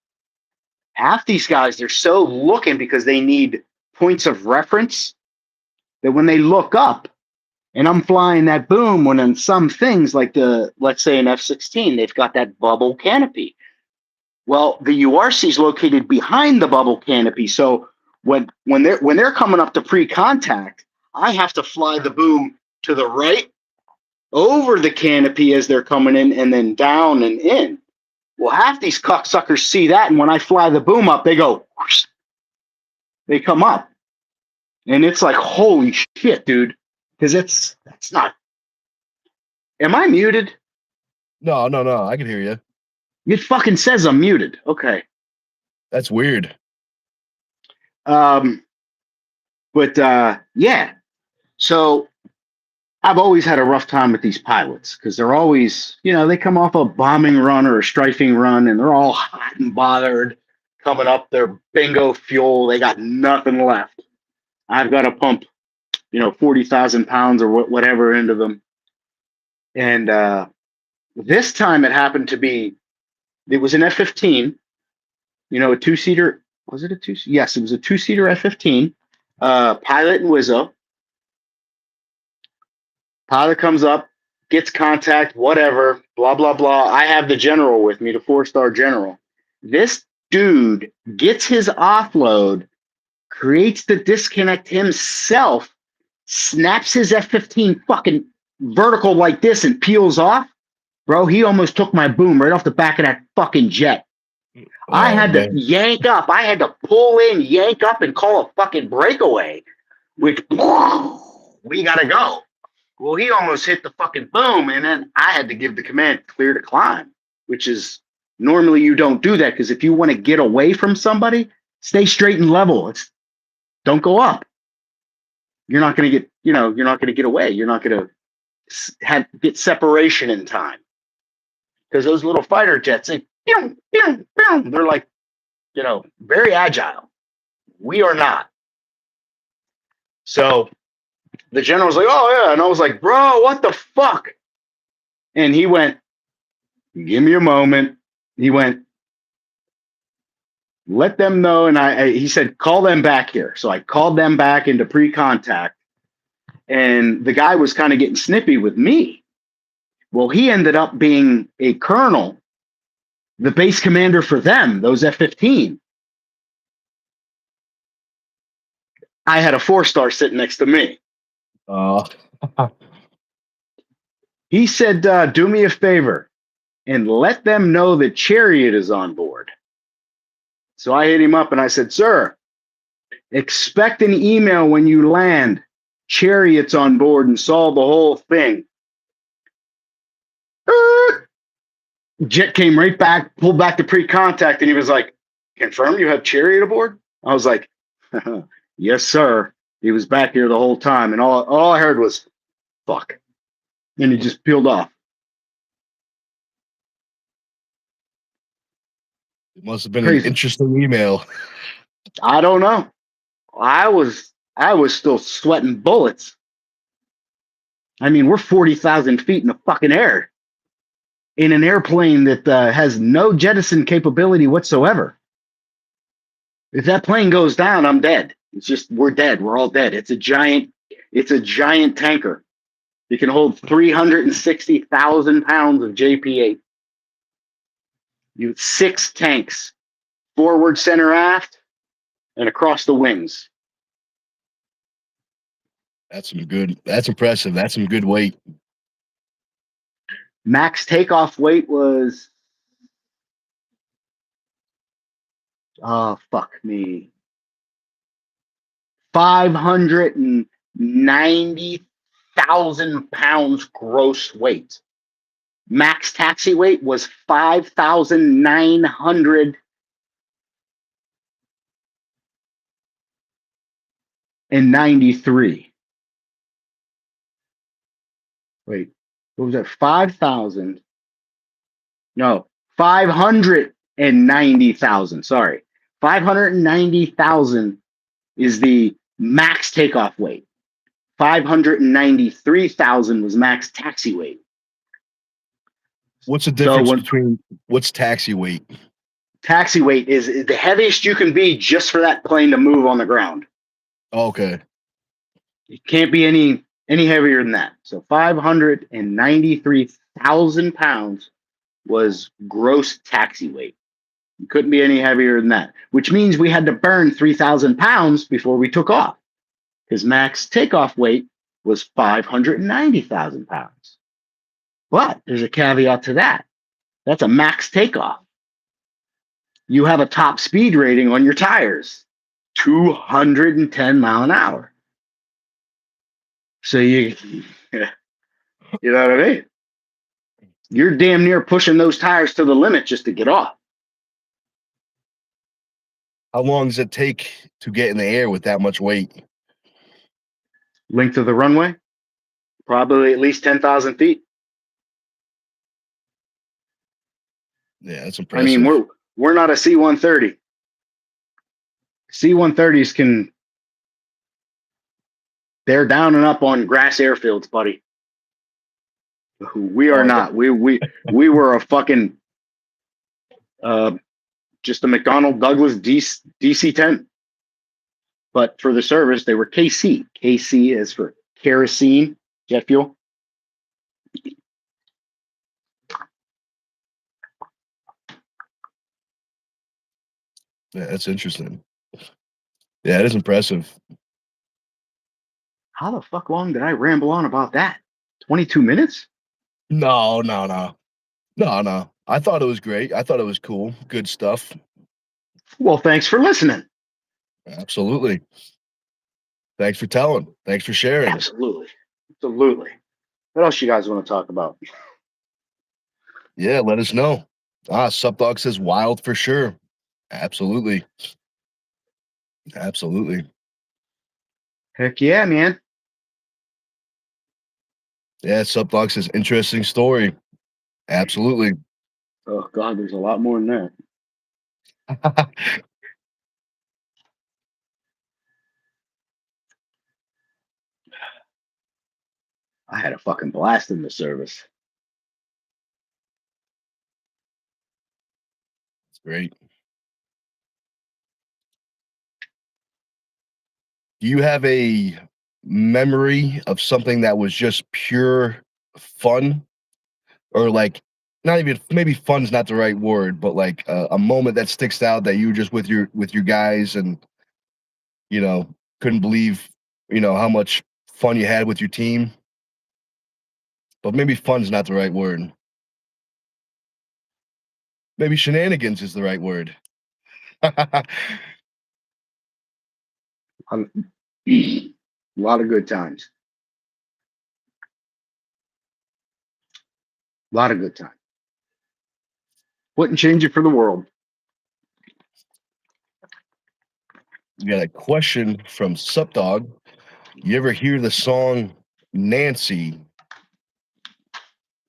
Speaker 2: Half these guys, they're so looking because they need points of reference that when they look up, and I'm flying that boom, when on some things like let's say an F-16, they've got that bubble canopy. Well, the URC is located behind the bubble canopy. So when they're coming up to pre-contact, I have to fly the boom to the right over the canopy as they're coming in, and then down and in. Well, half these cocksuckers see that, and when I fly the boom up, they go, whoosh, they come up. And it's like, holy shit, dude. Because that's not. Am I muted?
Speaker 1: No, I can hear you.
Speaker 2: It fucking says I'm muted. Okay.
Speaker 1: That's weird.
Speaker 2: But yeah. So I've always had a rough time with these pilots because they're always, they come off a bombing run or a strafing run, and they're all hot and bothered coming up their bingo fuel. They got nothing left. I've got to pump 40,000 pounds or whatever into them. And this time it happened to be, it was an F-15, a two-seater. Was it a two-seater? Yes, it was a two-seater F-15. Pilot and Wizzo. Pilot comes up, gets contact, whatever, blah, blah, blah. I have the general with me, the 4-star general. This dude gets his offload, creates the disconnect himself, snaps his F-15 fucking vertical like this and peels off. Bro, he almost took my boom right off the back of that fucking jet. I had to yank up. I had to pull in, yank up, and call a fucking breakaway, which we got to go. Well, he almost hit the fucking boom, and then I had to give the command clear to climb, which is normally you don't do that because if you want to get away from somebody, stay straight and level. Don't go up. You're not going to get, you're not going to get away. You're not going to get separation in time. Because those little fighter jets, they're like, very agile. We are not. So the general was like, oh, yeah. And I was like, bro, what the fuck? And he went, give me a moment. He went, let them know. And he said, call them back here. So I called them back into pre-contact. And the guy was kind of getting snippy with me. Well, he ended up being a colonel, the base commander for them, those F-15. I had a 4-star sitting next to me. He said, do me a favor and let them know that Chariot is on board. So I hit him up and I said, sir, expect an email when you land. Chariot's on board and solve the whole thing. Jet came right back, pulled back to pre-contact, and he was like, confirm you have Chariot aboard? I was like, yes, sir. He was back here the whole time, and all I heard was, fuck. And he just peeled off.
Speaker 1: It must have been an interesting email.
Speaker 2: I don't know. I was still sweating bullets. I mean, we're 40,000 feet in the fucking air in an airplane that has no jettison capability whatsoever. If that plane goes down, I'm dead. It's just, we're dead. We're all dead. It's a giant tanker. It can hold 360,000 pounds of JP-8. You 6 tanks, forward, center, aft, and across the wings.
Speaker 1: That's impressive. That's some good weight.
Speaker 2: Max takeoff weight was, oh, fuck me, 590,000 pounds gross weight. Max taxi weight was 5,993. Wait, what was that? 5,000. No, 590,000. Sorry. 590,000 is the max takeoff weight. 593,000 was max taxi weight.
Speaker 1: What's the
Speaker 2: So
Speaker 1: difference
Speaker 2: when
Speaker 1: between what's taxi weight?
Speaker 2: taxi weight is the heaviest you can be just for that plane to move on the ground.
Speaker 1: Okay.
Speaker 2: It can't be any heavier than that. So 593,000 pounds was gross taxi weight. You couldn't be any heavier than that, which means we had to burn 3,000 pounds before we took off. His max takeoff weight was 590,000 pounds. But there's a caveat to that. That's a max takeoff. You have a top speed rating on your tires, 210 mile an hour. So you know what I mean? You're damn near pushing those tires to the limit just to get off.
Speaker 1: How long does it take to get in the air with that much weight?
Speaker 2: Length of the runway, probably at least 10,000 feet.
Speaker 1: Yeah, that's
Speaker 2: I mean,
Speaker 1: impressive.
Speaker 2: we're not a C-130. C-130s can, they're down and up on grass airfields, buddy. We are
Speaker 1: Oh,
Speaker 2: not. We were a fucking just a McDonnell Douglas DC-10. But for the service, they were KC. KC is for kerosene, jet fuel.
Speaker 1: yeah, that's interesting. Yeah, it is impressive.
Speaker 2: How the fuck long did I ramble on about that? 22 minutes?
Speaker 1: No, no, no. No, no. I thought it was great. I thought it was cool. Good stuff.
Speaker 2: Well, thanks for listening.
Speaker 1: Absolutely. Thanks for telling. Thanks for sharing.
Speaker 2: Absolutely. Absolutely. What else you guys want to talk about?
Speaker 1: Yeah, let us know. Supdog says wild for sure. Absolutely. Absolutely.
Speaker 2: Heck yeah, man.
Speaker 1: Yeah, Supdog says interesting story. Absolutely.
Speaker 2: Oh, God, there's a lot more than that. I had a fucking blast in the service.
Speaker 1: It's great. Do you have a memory of something that was just pure fun? Or like not even maybe fun's not the right word, but like a moment that sticks out that you were just with your guys and you know couldn't believe how much fun you had with your team. But maybe fun's not the right word. Maybe shenanigans is the right word.
Speaker 2: A lot of good times. A lot of good times. Wouldn't change it for the world.
Speaker 1: We got a question from Supdog. You ever hear the song Nancy?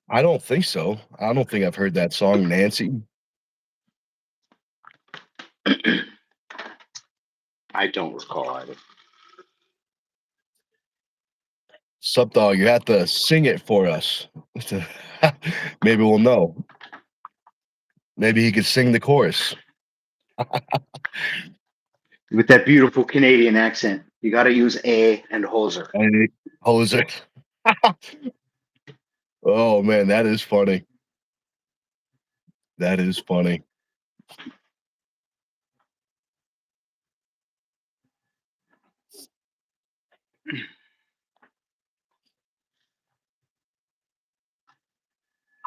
Speaker 1: I don't think so. I don't think I've heard that song, Nancy.
Speaker 2: I don't recall either.
Speaker 1: Supdog, you have to sing it for us. Maybe we'll know. Maybe he could sing the chorus.
Speaker 2: With that beautiful Canadian accent, you got to use a and hoser.
Speaker 1: Hey, Jose. Oh man, that is funny. That is funny.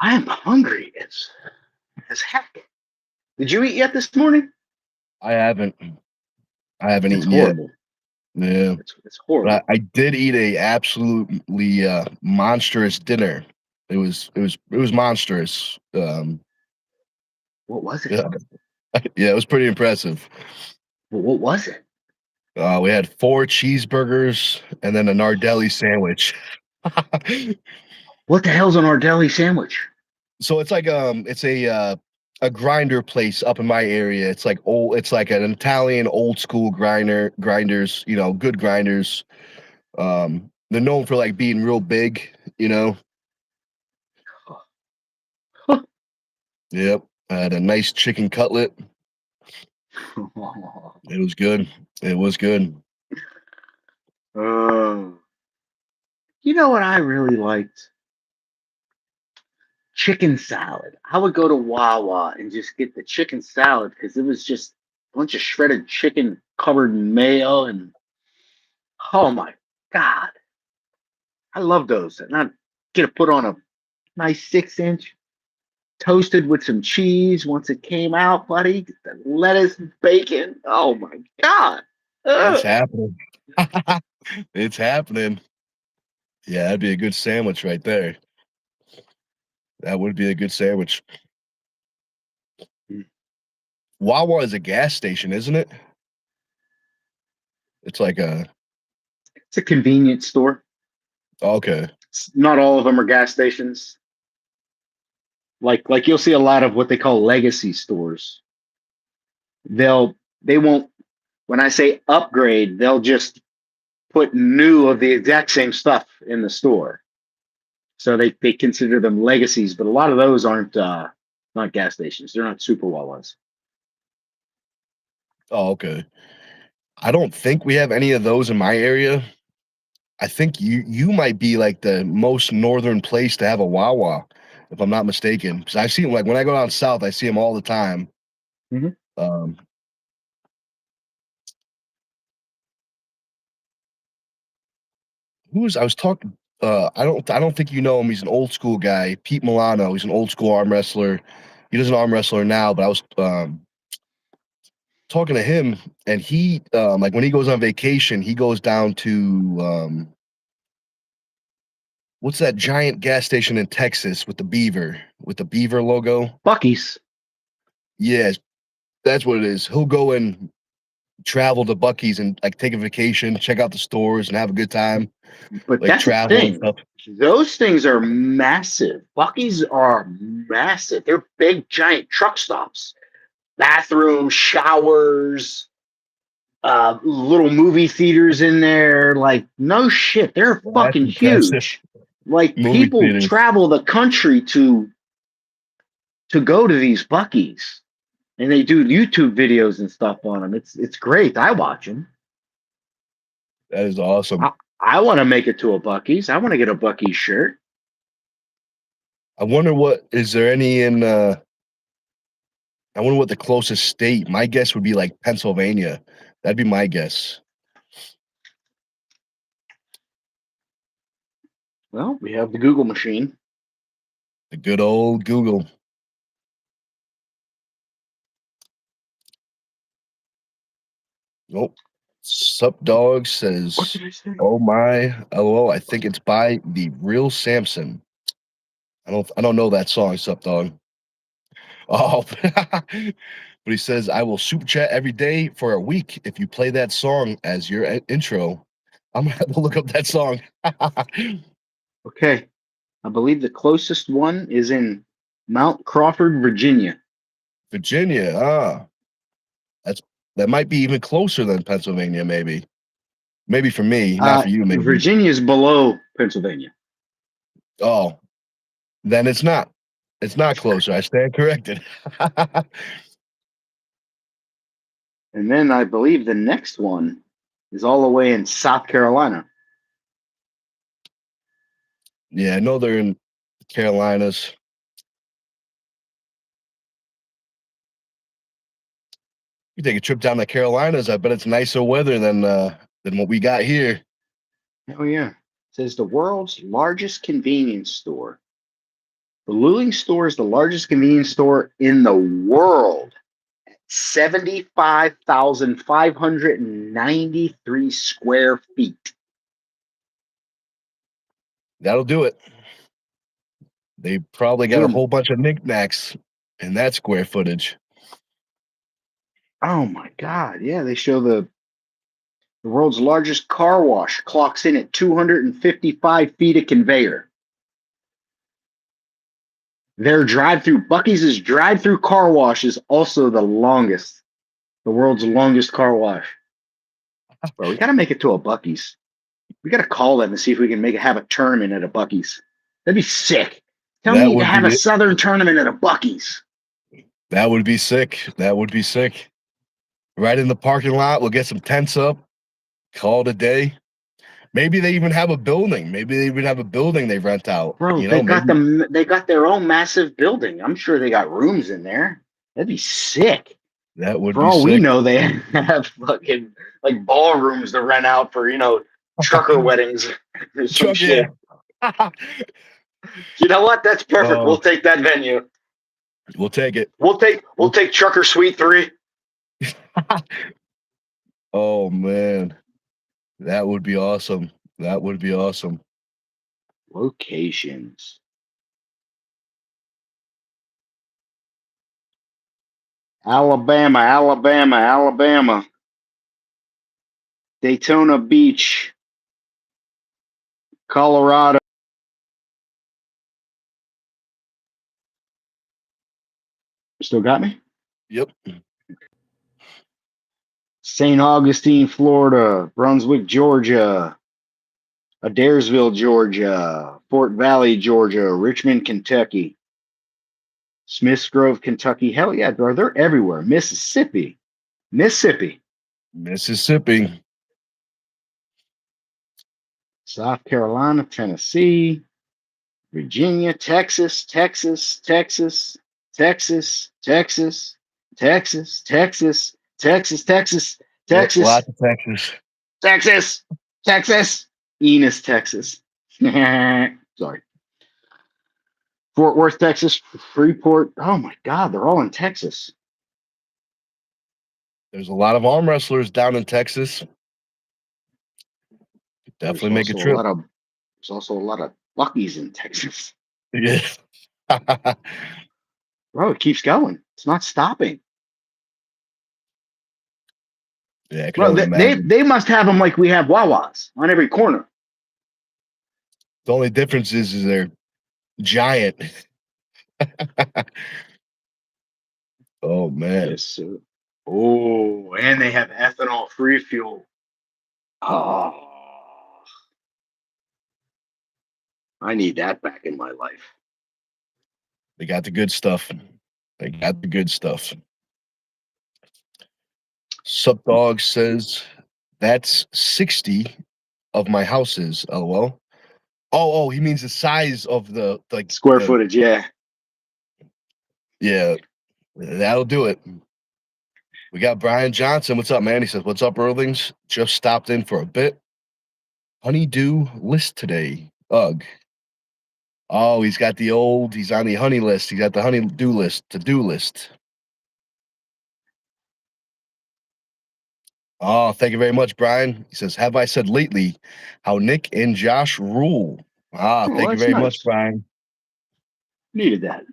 Speaker 2: I am hungry as heck. Did you eat yet this morning?
Speaker 1: I haven't. I haven't
Speaker 2: It's
Speaker 1: eaten yet.
Speaker 2: horrible.
Speaker 1: Yeah,
Speaker 2: It's
Speaker 1: but
Speaker 2: horrible.
Speaker 1: I did eat a absolutely monstrous dinner. It was monstrous.
Speaker 2: What was it?
Speaker 1: Yeah, yeah, it was pretty impressive.
Speaker 2: What was it?
Speaker 1: We had 4 cheeseburgers and then a Nardelli sandwich.
Speaker 2: What the hell's an Ardelli sandwich?
Speaker 1: So it's a grinder place up in my area. It's like an Italian old school grinders, good grinders. They're known for like being real big. Yep. I had a nice chicken cutlet. It was good. It was good.
Speaker 2: Oh, you know what I really liked? Chicken salad. I would go to Wawa and just get the chicken salad because it was just a bunch of shredded chicken covered in mayo and oh my god, I love those. And I get it put on a nice 6-inch, toasted with some cheese once it came out, buddy. The lettuce, and bacon. Oh my god.
Speaker 1: It's
Speaker 2: Ugh.
Speaker 1: happening. It's happening. Yeah, that'd be a good sandwich right there. That would be a good sandwich. Wawa is a gas station, isn't it? It's like a
Speaker 2: It's a convenience store.
Speaker 1: okay.
Speaker 2: Not all of them are gas stations. Like you'll see a lot of what they call legacy stores. They won't when I say upgrade, they'll just put new of the exact same stuff in the store. So they consider them legacies, but a lot of those aren't not gas stations. They're not super Wawas.
Speaker 1: Oh, okay. I don't think we have any of those in my area. I think you might be like the most northern place to have a Wawa, if I'm not mistaken. Because I see them like when I go down south, I see them all the time.
Speaker 2: Mm-hmm.
Speaker 1: Um, who was I was talking? I don't think you know him. He's an old school guy, Pete Milano. He's an old school arm wrestler. He doesn't arm wrestler now, but I was talking to him, and he like when he goes on vacation, he goes down to what's that giant gas station in Texas with the beaver logo?
Speaker 2: Bucky's.
Speaker 1: Yes, that's what it is. He'll go and travel to Bucky's and like take a vacation, check out the stores, and have a good time,
Speaker 2: But
Speaker 1: like
Speaker 2: that's the
Speaker 1: travel and
Speaker 2: thing.
Speaker 1: stuff.
Speaker 2: Those things are massive. Bucky's are massive. They're big, giant truck stops. Bathrooms, showers, little movie theaters in there. Like, no shit. They're
Speaker 1: That's
Speaker 2: fucking
Speaker 1: impressive.
Speaker 2: huge. Like
Speaker 1: Movie
Speaker 2: people
Speaker 1: theaters.
Speaker 2: travel the country to go to these Bucky's. And they do YouTube videos and stuff on them. It's great. I watch them.
Speaker 1: That is awesome.
Speaker 2: I want to make it to a Bucky's. I want to get a Bucky's shirt.
Speaker 1: I wonder what is there any in I wonder what the closest state. My guess would be like Pennsylvania. That'd be my guess.
Speaker 2: Well, we have the Google machine.
Speaker 1: The good old Google. Nope. Sup Dog
Speaker 2: What
Speaker 1: says,
Speaker 2: did I say?
Speaker 1: "Oh my, lol. I think it's by the Real Samson. I don't know that song, Sup Dog. Oh, but he says I will super chat every day for a week if you play that song as your intro. I'm gonna have to look up that song.
Speaker 2: Okay. I believe the closest one is in Mount Crawford, Virginia.
Speaker 1: Virginia, that's that might be even closer than Pennsylvania, maybe. Maybe for me, not for you, maybe.
Speaker 2: Virginia is below Pennsylvania.
Speaker 1: Oh, then it's not. It's not closer. I stand corrected.
Speaker 2: And then I believe the next one is all the way in South Carolina.
Speaker 1: Yeah, I know they're in Carolinas. You take a trip down to Carolinas, I bet it's nicer weather than what we got here.
Speaker 2: Oh, yeah. It says the world's largest convenience store. The Luling store is the largest convenience store in the world. 75,593 square feet.
Speaker 1: That'll do it. They probably got a whole bunch of knickknacks in that square footage.
Speaker 2: Oh my God. Yeah, they show the world's largest car wash clocks in at 255 feet of conveyor. Their drive-through, Buc-ee's drive-through car wash is also the world's longest car wash. Bro, we got to make it to a Buc-ee's. We got to call them and see if we can have a tournament at a Buc-ee's. That'd be sick. Tell me to have a Southern tournament at a Buc-ee's.
Speaker 1: That would be sick. That would be sick. Right in the parking lot, we'll get some tents up, call it a day. Maybe they even have a building. Maybe they even have a building they rent out.
Speaker 2: Bro,
Speaker 1: you know,
Speaker 2: they got their own massive building. I'm sure they got rooms in there. That'd be sick.
Speaker 1: That would
Speaker 2: For
Speaker 1: be
Speaker 2: all
Speaker 1: sick.
Speaker 2: we know, they have fucking like ballrooms to rent out for, trucker weddings or some shit. You know what? That's perfect. We'll take that venue.
Speaker 1: We'll take it.
Speaker 2: We'll take Trucker Suite 3.
Speaker 1: Oh man. That would be awesome. That would be awesome.
Speaker 2: Locations. Alabama. Daytona Beach. Colorado. Still got me?
Speaker 1: Yep.
Speaker 2: St. Augustine, Florida. Brunswick, Georgia. Adairsville, Georgia. Fort Valley, Georgia. Richmond, Kentucky. Smiths Grove, Kentucky. Hell yeah, bro. They're everywhere. Mississippi. South Carolina, Tennessee. Virginia, Texas. Texas.
Speaker 1: Lots of
Speaker 2: Texas. Enos, Texas. Sorry. Fort Worth, Texas. Freeport. Oh my God, they're all in Texas.
Speaker 1: There's a lot of arm wrestlers down in Texas. Definitely make a trip.
Speaker 2: There's also a lot of Buc-ee's in Texas.
Speaker 1: Yeah.
Speaker 2: Bro, it keeps going. It's not stopping.
Speaker 1: Yeah, I can only imagine.
Speaker 2: They must have them like we have Wawa's on every corner.
Speaker 1: The only difference is they're giant. Oh man.
Speaker 2: Yes, sir. Oh, and they have ethanol free fuel. Oh, I need that back in my life.
Speaker 1: They got the good stuff. Sup Dog says that's 60 of my houses. LOL. Oh, he means the size of the
Speaker 2: square footage. Yeah.
Speaker 1: Yeah, that'll do it. We got Brian Johnson. What's up, man? He says, "What's up, Earlings? Just stopped in for a bit. Honeydew list today. Ugh. Oh, he's on the honey list. He's got the honeydew list, to-do list. Oh, thank you very much, Brian. He says, have I said lately how Nick and Josh rule? Thank you very much, Brian.
Speaker 2: Needed that.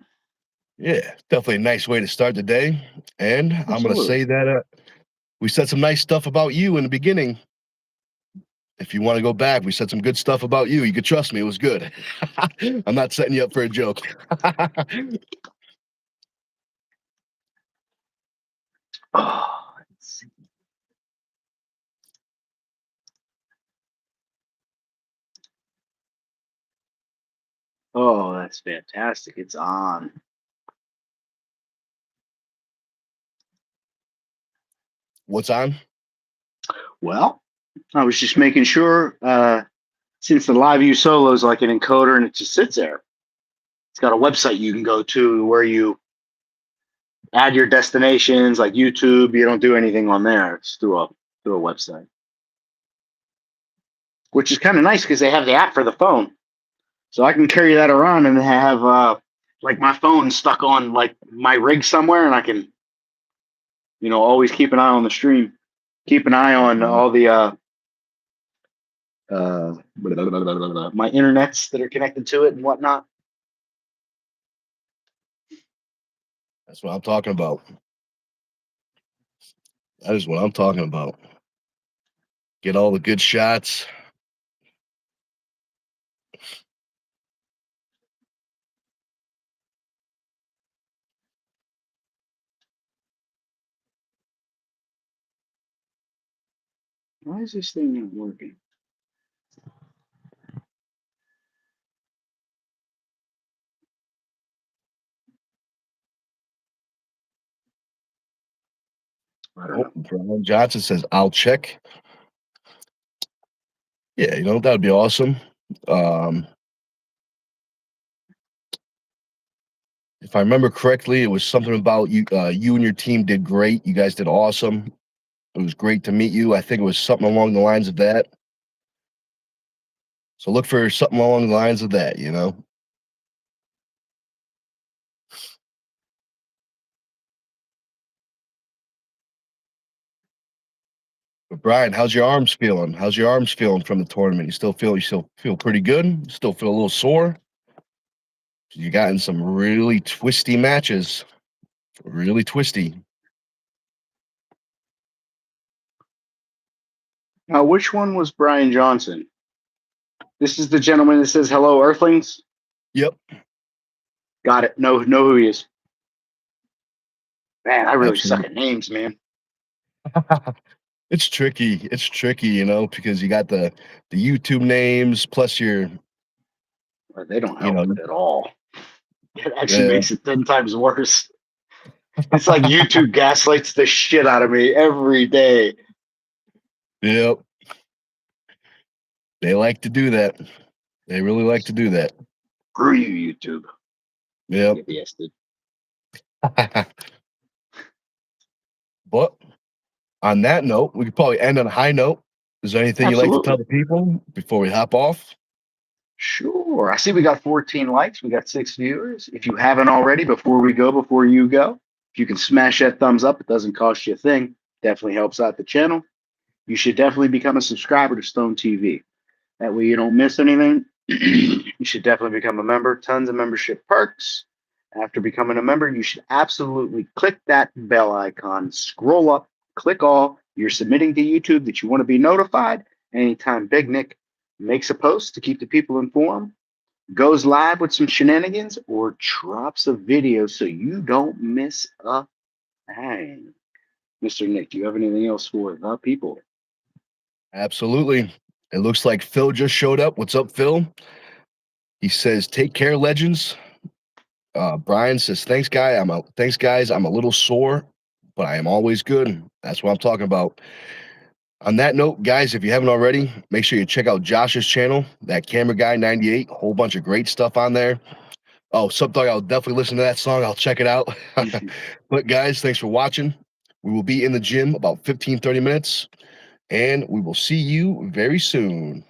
Speaker 1: Yeah, definitely a nice way to start the day. And absolutely. I'm going to say that we said some nice stuff about you in the beginning. If you want to go back, we said some good stuff about you. You could trust me. It was good. I'm not setting you up for a joke.
Speaker 2: Oh, let's see. Oh, that's fantastic. It's on.
Speaker 1: What's on?
Speaker 2: Well, I was just making sure, since the Live View Solo is like an encoder and it just sits there, it's got a website you can go to where you add your destinations, like YouTube. You don't do anything on there. It's through a website, which is kind of nice because they have the app for the phone, so I can carry that around and have like my phone's stuck on like my rig somewhere, and I can, always keep an eye on the stream, keep an eye on all the my internets that are connected to it and whatnot.
Speaker 1: That's what I'm talking about. That is what I'm talking about. Get all the good shots.
Speaker 2: Why is this thing not working? I don't know.
Speaker 1: Brian Johnson says, I'll check. Yeah, that would be awesome. If I remember correctly, it was something about you. You and your team did great. You guys did awesome. It was great to meet you. I think it was something along the lines of that. So look for something along the lines of that. But Brian, how's your arms feeling? How's your arms feeling from the tournament? You still feel pretty good? You still feel a little sore? You got in some really twisty matches. Really twisty.
Speaker 2: Now, which one was Brian Johnson? This is the gentleman that says, "Hello, Earthlings."
Speaker 1: Yep.
Speaker 2: Got it. Know who he is. Man, I really
Speaker 1: Absolutely.
Speaker 2: suck at names, man.
Speaker 1: It's tricky. It's tricky, because you got the YouTube names plus your,
Speaker 2: They don't help it at all. It actually
Speaker 1: uh,
Speaker 2: makes it 10 times worse. It's like YouTube gaslights the shit out of me every day.
Speaker 1: yep. They like to do that. They really like to do that.
Speaker 2: Screw you, YouTube.
Speaker 1: Yep.
Speaker 2: Yes, dude.
Speaker 1: But on that note, we could probably end on a high note. Is there anything you'd like to tell the people before we hop off?
Speaker 2: Sure. I see we got 14 likes. We got 6 viewers. If you haven't already, before you go, if you can smash that thumbs up, it doesn't cost you a thing. Definitely helps out the channel. You should definitely become a subscriber to Stone TV. That way you don't miss anything. You should definitely become a member. Tons of membership perks. After becoming a member, you should absolutely click that bell icon, scroll up, click all. You're submitting to YouTube that you want to be notified anytime Big Nick makes a post to keep the people informed, goes live with some shenanigans, or drops a video so you don't miss a thing. Mr. Nick, do you have anything else for the people?
Speaker 1: Absolutely. It looks like Phil just showed up. What's up, Phil? He says, "Take care, legends." Brian says, thanks, guys. I'm a little sore, but I am always good. That's what I'm talking about. On that note, guys, if you haven't already, make sure you check out Josh's channel, that Camera Guy 98. A whole bunch of great stuff on there. Oh, Subdog, I'll definitely listen to that song. I'll check it out. But guys, thanks for watching. We will be in the gym about 15, 30 minutes, and we will see you very soon.